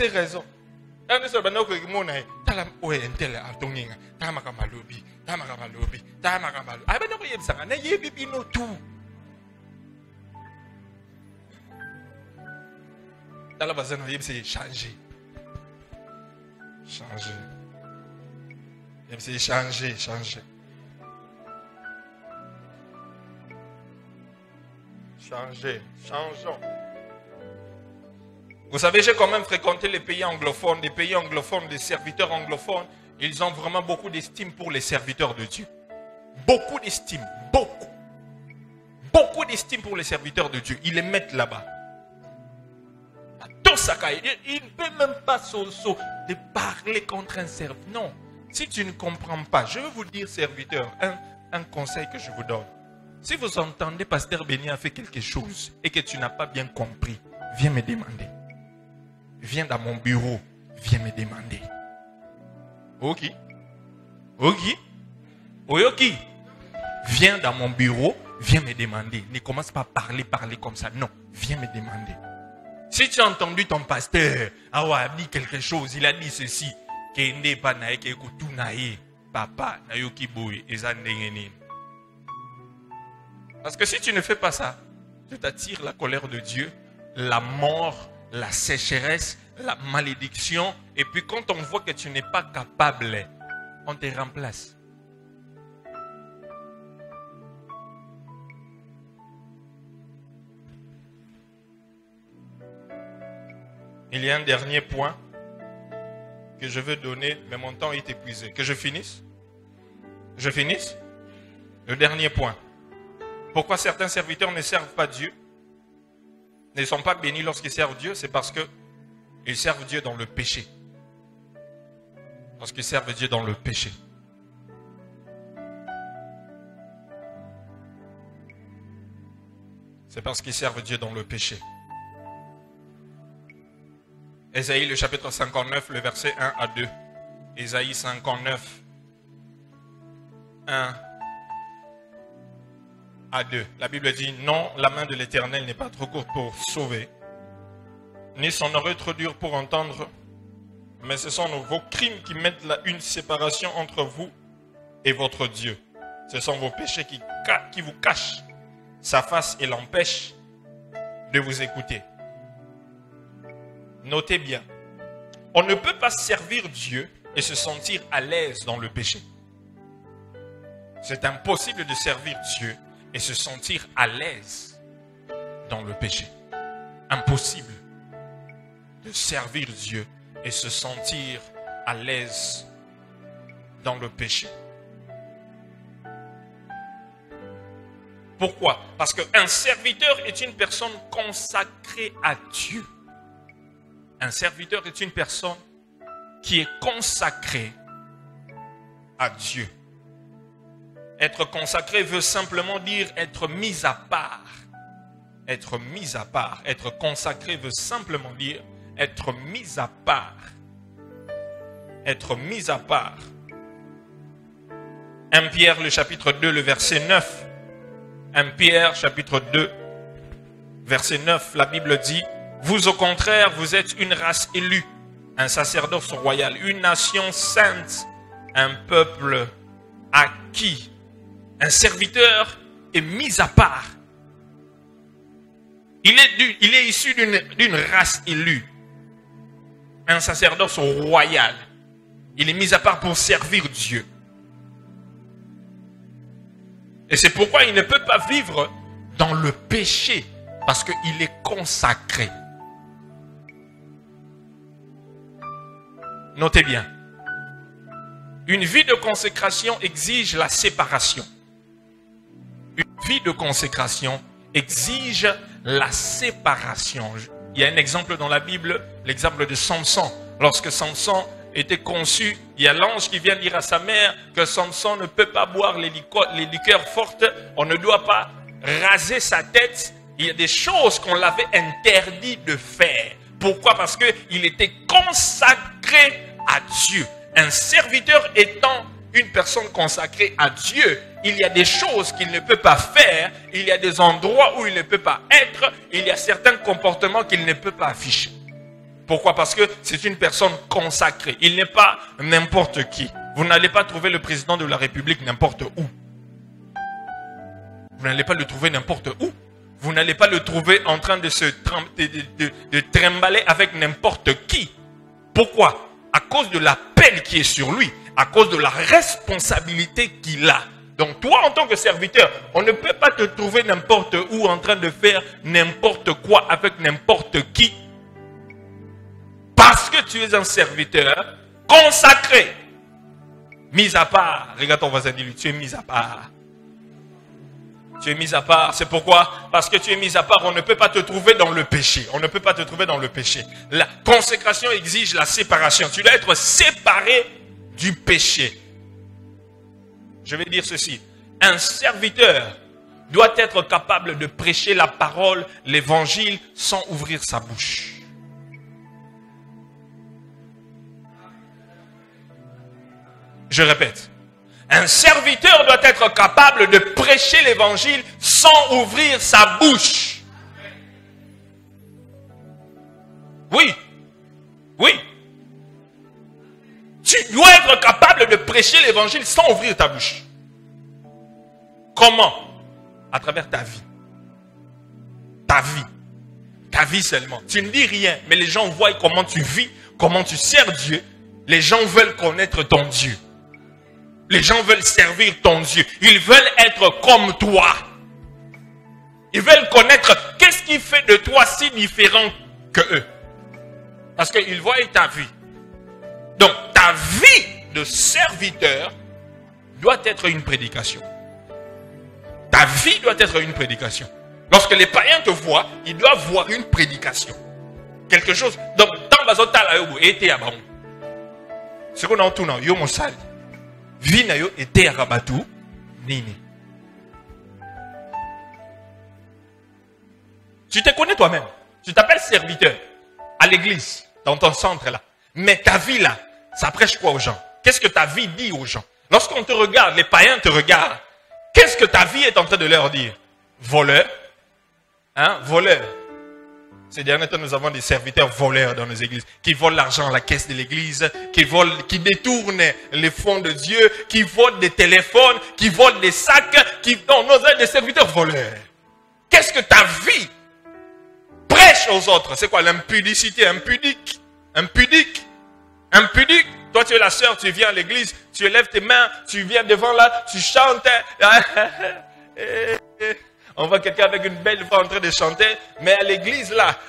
raison. Changer. Changeons. Vous savez, j'ai quand même fréquenté les pays anglophones, des serviteurs anglophones. Ils ont vraiment beaucoup d'estime pour les serviteurs de Dieu. Beaucoup d'estime, beaucoup. Beaucoup d'estime pour les serviteurs de Dieu. Ils les mettent là-bas. Il ne peut même pas de parler contre un serviteur. Non. Si tu ne comprends pas, je vais vous dire, serviteur, un conseil que je vous donne. Si vous entendez Pasteur Béni a fait quelque chose et que tu n'as pas bien compris, viens me demander. Viens dans mon bureau, viens me demander. Ok. Viens dans mon bureau, viens me demander. Ne commence pas à parler comme ça. Non, viens me demander. Si tu as entendu ton pasteur, a dit quelque chose, il a dit ceci. Papa, parce que si tu ne fais pas ça, tu t'attires la colère de Dieu, la mort, la sécheresse, la malédiction. Et puis quand on voit que tu n'es pas capable, on te remplace. Il y a un dernier point que je veux donner, mais mon temps est épuisé. Que je finisse? Je finisse? Le dernier point. Pourquoi certains serviteurs ne servent pas Dieu? Ne sont pas bénis lorsqu'ils servent Dieu? C'est parce qu'ils servent Dieu dans le péché. Parce qu'ils servent Dieu dans le péché. C'est parce qu'ils servent Dieu dans le péché. Ésaïe, le chapitre 59, le verset 1 à 2. Ésaïe 59, 1 à 2. La Bible dit, non, la main de l'Éternel n'est pas trop courte pour sauver, ni son oreille trop dure pour entendre, mais ce sont vos crimes qui mettent là une séparation entre vous et votre Dieu. Ce sont vos péchés qui vous cachent sa face et l'empêchent de vous écouter. Notez bien, on ne peut pas servir Dieu et se sentir à l'aise dans le péché. C'est impossible de servir Dieu et se sentir à l'aise dans le péché. Impossible de servir Dieu et se sentir à l'aise dans le péché. Pourquoi? Parce qu'un serviteur est une personne consacrée à Dieu. Un serviteur est une personne qui est consacrée à Dieu. Être consacré veut simplement dire être mis à part. Être mis à part. Être consacré veut simplement dire être mis à part. Être mis à part. 1 Pierre, le chapitre 2, le verset 9. 1 Pierre, chapitre 2, verset 9, la Bible dit, vous au contraire, vous êtes une race élue, un sacerdoce royal, une nation sainte, un peuple acquis. Un serviteur est mis à part. Il est issu d'une race élue, un sacerdoce royal. Il est mis à part pour servir Dieu. Et c'est pourquoi il ne peut pas vivre dans le péché, parce qu'il est consacré. Notez bien. Une vie de consécration exige la séparation. Une vie de consécration exige la séparation. Il y a un exemple dans la Bible, l'exemple de Samson. Lorsque Samson était conçu, il y a l'ange qui vient dire à sa mère que Samson ne peut pas boire les liqueurs fortes, on ne doit pas raser sa tête. Il y a des choses qu'on l'avait interdit de faire. Pourquoi? Parce qu'il était consacré à Dieu. Un serviteur étant une personne consacrée à Dieu, il y a des choses qu'il ne peut pas faire, il y a des endroits où il ne peut pas être, il y a certains comportements qu'il ne peut pas afficher. Pourquoi? Parce que c'est une personne consacrée. Il n'est pas n'importe qui. Vous n'allez pas trouver le président de la République n'importe où. Vous n'allez pas le trouver n'importe où. Vous n'allez pas le trouver en train de se trimballer avec n'importe qui. Pourquoi? À cause de la peine qui est sur lui, à cause de la responsabilité qu'il a. Donc toi, en tant que serviteur, on ne peut pas te trouver n'importe où en train de faire n'importe quoi avec n'importe qui. Parce que tu es un serviteur consacré. Mis à part. Regarde ton voisin, dis-lui, tu es mis à part. Tu es mis à part. C'est pourquoi? Parce que tu es mis à part, on ne peut pas te trouver dans le péché. On ne peut pas te trouver dans le péché. La consécration exige la séparation. Tu dois être séparé du péché. Je vais dire ceci. Un serviteur doit être capable de prêcher la parole, l'évangile, sans ouvrir sa bouche. Je répète. Un serviteur doit être capable de prêcher l'évangile sans ouvrir sa bouche. Oui. Oui. Tu dois être capable de prêcher l'évangile sans ouvrir ta bouche. Comment? À travers ta vie. Ta vie. Ta vie seulement. Tu ne dis rien, mais les gens voient comment tu vis, comment tu sers Dieu. Les gens veulent connaître ton Dieu. Les gens veulent servir ton Dieu. Ils veulent être comme toi. Ils veulent connaître qu'est-ce qui fait de toi si différent que eux. Parce qu'ils voient ta vie. Donc, ta vie de serviteur doit être une prédication. Ta vie doit être une prédication. Lorsque les païens te voient, ils doivent voir une prédication. Quelque chose. Donc, dans Bazota, été à Baron. Ce qu'on a tout dans yo mosal. Vie na yo été à Rabatou. Nini. Tu te connais toi-même. Tu t'appelles serviteur à l'église, dans ton centre là. Mais ta vie là, ça prêche quoi aux gens? Qu'est-ce que ta vie dit aux gens? Lorsqu'on te regarde, les païens te regardent. Qu'est-ce que ta vie est en train de leur dire? Voleur. Hein? Voleur. Ces derniers temps, nous avons des serviteurs voleurs dans nos églises, qui volent l'argent à la caisse de l'église, qui détournent les fonds de Dieu, qui volent des téléphones, qui volent des sacs, non, nous avons des serviteurs voleurs. Qu'est-ce que ta vie prêche aux autres? C'est quoi l'impudicité? Impudique. Toi, tu es la sœur, tu viens à l'église, tu élèves tes mains, tu viens devant là, tu chantes. On voit quelqu'un avec une belle voix en train de chanter, mais à l'église là,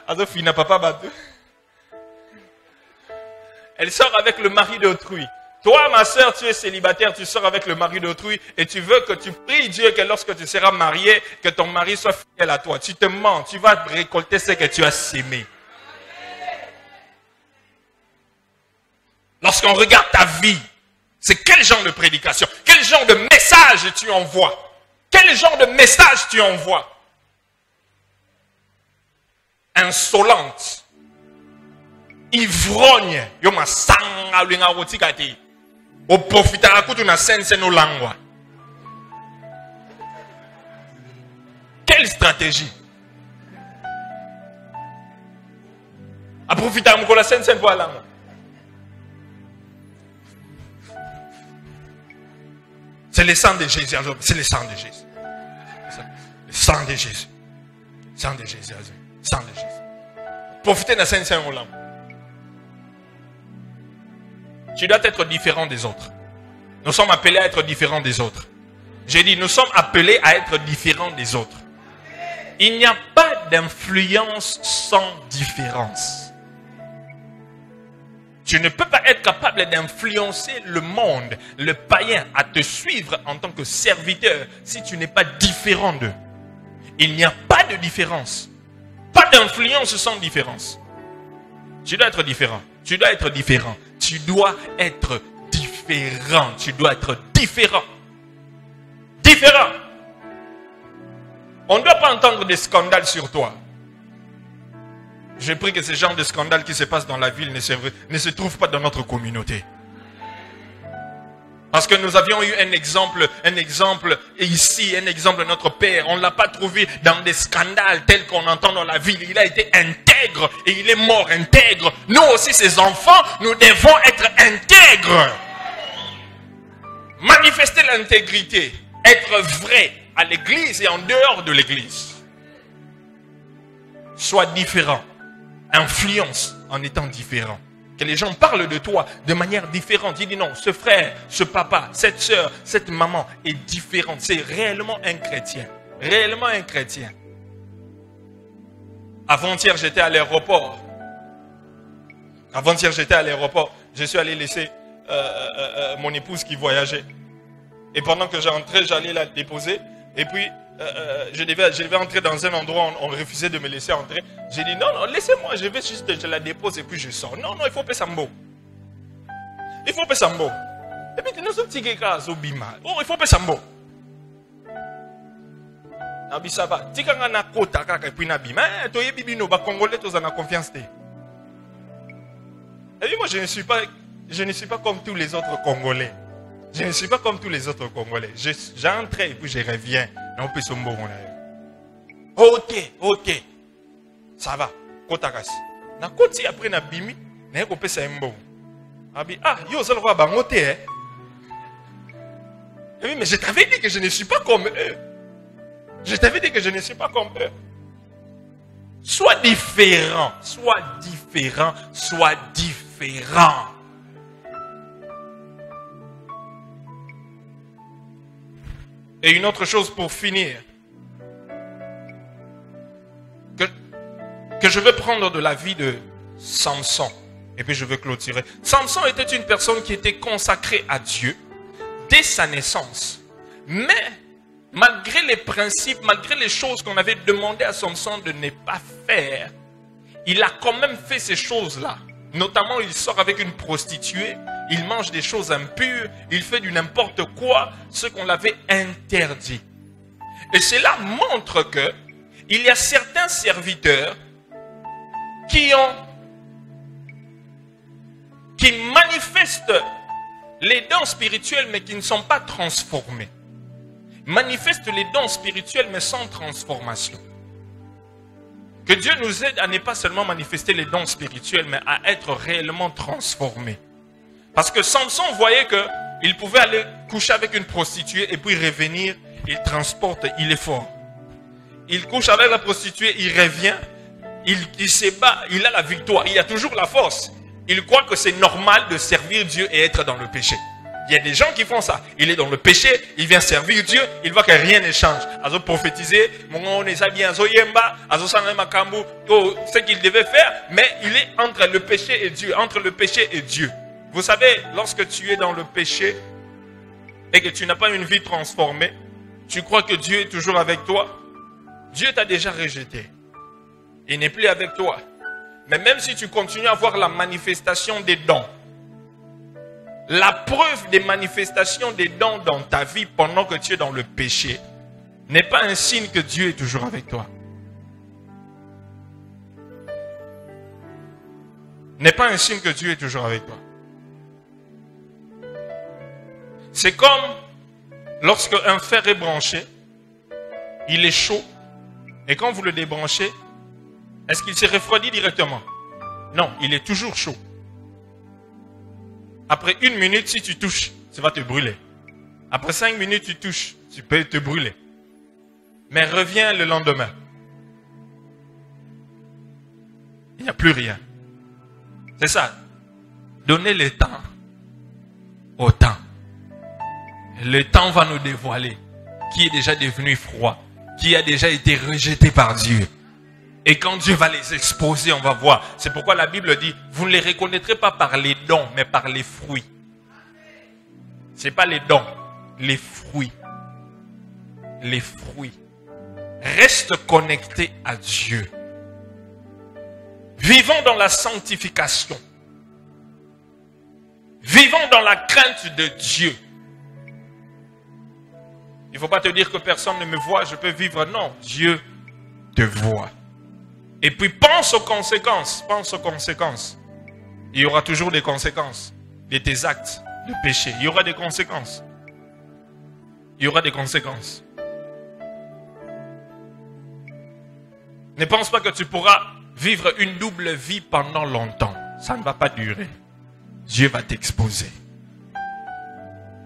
elle sort avec le mari d'autrui. Toi, ma sœur, tu es célibataire, tu sors avec le mari d'autrui et tu veux que tu pries Dieu que lorsque tu seras marié, que ton mari soit fidèle à toi. Tu te mens, tu vas récolter ce que tu as sémé. Lorsqu'on regarde ta vie, c'est quel genre de prédication, quel genre de message tu envoies? Quel genre de message tu envoies? Insolente, ivrogne, yoma sanga ulinga rotikati, o profita akutu na sense no langwa. Quelle stratégie? A profita mukola sense no langwa. C'est le sang de Jésus. C'est le sang de Jésus. Le sang de Jésus. Sang de Jésus. Sang de Jésus. Profitez de la Saint-Saint-Olam. Tu dois être différent des autres. Nous sommes appelés à être différents des autres. J'ai dit, nous sommes appelés à être différents des autres. Il n'y a pas d'influence sans différence. Tu ne peux pas être capable d'influencer le monde, le païen, à te suivre en tant que serviteur si tu n'es pas différent d'eux. Il n'y a pas de différence. Pas d'influence sans différence. Tu dois être différent. Tu dois être différent. Tu dois être différent. Tu dois être différent. Différent. On ne doit pas entendre des scandales sur toi. Je prie que ce genre de scandales qui se passent dans la ville ne se trouvent pas dans notre communauté. Parce que nous avions eu un exemple ici, un exemple de notre Père. On ne l'a pas trouvé dans des scandales tels qu'on entend dans la ville. Il a été intègre et il est mort intègre. Nous aussi, ses enfants, nous devons être intègres. Manifester l'intégrité, être vrai à l'église et en dehors de l'église. Sois différent. Influence en étant différent. Que les gens parlent de toi de manière différente. Il dit non, ce frère, ce papa, cette soeur, cette maman est différente. C'est réellement un chrétien. Réellement un chrétien. Avant-hier, j'étais à l'aéroport. Je suis allé laisser mon épouse qui voyageait. Et pendant que j'entrais, j'allais la déposer. Et puis, je devais entrer dans un endroit où on refusait de me laisser entrer. J'ai dit, non, laissez-moi, je vais juste, je la dépose et puis je sors. Non, il faut payer Sambo. Il faut payer Sambo. Et puis, nous sommes petits gars, oh, il faut payer Sambo. Nabi ça va. Tika ngana kota kaka puis nabi. Mais toi bibi no ba congolais tous en confiance. Et puis moi je ne suis pas comme tous les autres Congolais. Je ne suis pas comme tous les autres Congolais. J'entre et puis je reviens. On peut se mourir. Ok. Ça va. Kotakas. Na koti après na bimi. Na ko pesa mbo. Abi yo ça le roi bangote hein. Oui, mais je t'avais dit que je ne suis pas comme eux. Je t'avais dit que je ne suis pas comme eux. Sois différent. Sois différent. Sois différent. Et une autre chose pour finir. Que je veux prendre de la vie de Samson. Et puis je veux clôturer. Samson était une personne qui était consacrée à Dieu dès sa naissance. Mais malgré les principes, malgré les choses qu'on avait demandé à Samson de ne pas faire, il a quand même fait ces choses-là. Notamment, il sort avec une prostituée, il mange des choses impures, il fait du n'importe quoi, ce qu'on l'avait interdit. Et cela montre que il y a certains serviteurs qui manifestent les dons spirituels mais qui ne sont pas transformés. Manifestent les dons spirituels mais sans transformation. Que Dieu nous aide à ne pas seulement manifester les dons spirituels mais à être réellement transformés. Parce que Samson voyait qu'il pouvait aller coucher avec une prostituée et puis revenir, il transporte, il est fort. Il couche avec la prostituée, il revient, il se bat, il a la victoire, il a toujours la force. Il croit que c'est normal de servir Dieu et être dans le péché. Il y a des gens qui font ça. Il est dans le péché, il vient servir Dieu, il voit que rien ne change. Azo prophétiser, ce qu'il devait faire, mais il est entre le péché et Dieu, entre le péché et Dieu. Vous savez, lorsque tu es dans le péché et que tu n'as pas une vie transformée, tu crois que Dieu est toujours avec toi. Dieu t'a déjà rejeté. Il n'est plus avec toi. Mais même si tu continues à voir la manifestation des dons, la preuve des manifestations des dons dans ta vie pendant que tu es dans le péché n'est pas un signe que Dieu est toujours avec toi. N'est pas un signe que Dieu est toujours avec toi. C'est comme lorsque un fer est branché, il est chaud, et quand vous le débranchez, est-ce qu'il se refroidit directement? Non, il est toujours chaud. Après 1 minute, si tu touches, ça va te brûler. Après 5 minutes, tu touches, tu peux te brûler. Mais reviens le lendemain. Il n'y a plus rien. C'est ça. Donnez le temps au temps. Le temps va nous dévoiler qui est déjà devenu froid, qui a déjà été rejeté par Dieu. Et quand Dieu va les exposer, on va voir. C'est pourquoi la Bible dit, vous ne les reconnaîtrez pas par les dons, mais par les fruits. Ce n'est pas les dons, les fruits. Les fruits. Reste connecté à Dieu. Vivons dans la sanctification. Vivons dans la crainte de Dieu. Il ne faut pas te dire que personne ne me voit, je peux vivre. Non, Dieu te voit. Et puis pense aux conséquences. Pense aux conséquences. Il y aura toujours des conséquences de tes actes de péché. Il y aura des conséquences. Il y aura des conséquences. Ne pense pas que tu pourras vivre une double vie pendant longtemps. Ça ne va pas durer. Dieu va t'exposer.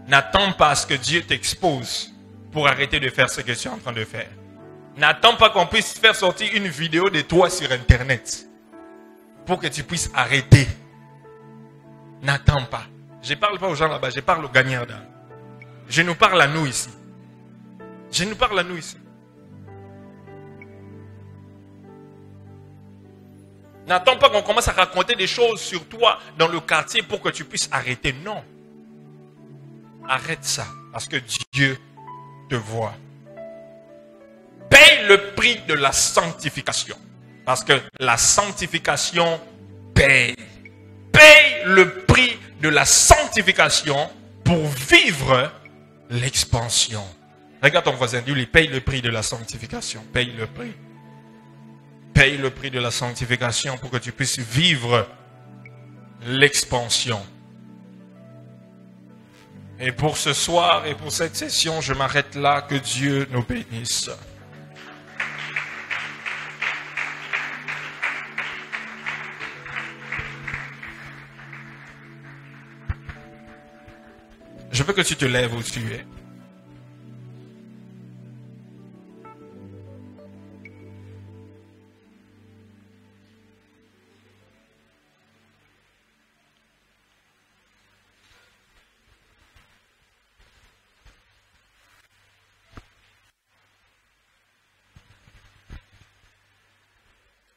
N'attends pas à ce que Dieu t'expose pour arrêter de faire ce que tu es en train de faire. N'attends pas qu'on puisse faire sortir une vidéo de toi sur Internet pour que tu puisses arrêter. N'attends pas. Je ne parle pas aux gens là-bas, je parle aux gagnants d'âme. Je nous parle à nous ici. Je nous parle à nous ici. N'attends pas qu'on commence à raconter des choses sur toi dans le quartier pour que tu puisses arrêter. Non. Arrête ça, parce que Dieu te voit. Paye le prix de la sanctification. Parce que la sanctification paye. Paye le prix de la sanctification pour vivre l'expansion. Regarde ton voisin, dis-lui, paye le prix de la sanctification. Paye le prix. Paye le prix de la sanctification pour que tu puisses vivre l'expansion. Et pour ce soir et pour cette session, je m'arrête là. Que Dieu nous bénisse. Je veux que tu te lèves où tu es.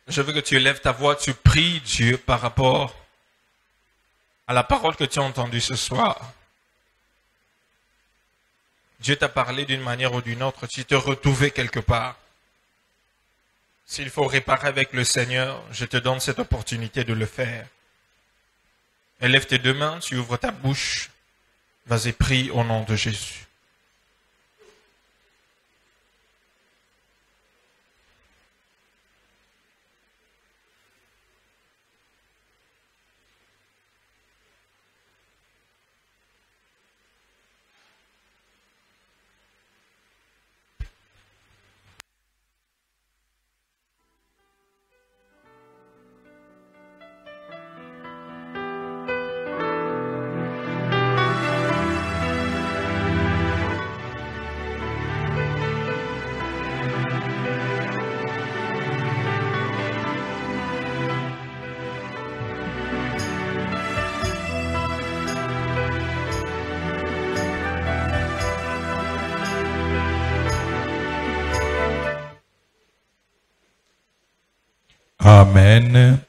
Je veux que tu élèves ta voix, tu pries Dieu par rapport à la parole que tu as entendue ce soir. Dieu t'a parlé d'une manière ou d'une autre, tu t'es retrouvé quelque part. S'il faut réparer avec le Seigneur, je te donne cette opportunité de le faire. Élève tes deux mains, tu ouvres ta bouche, vas-y, prie au nom de Jésus. Amen.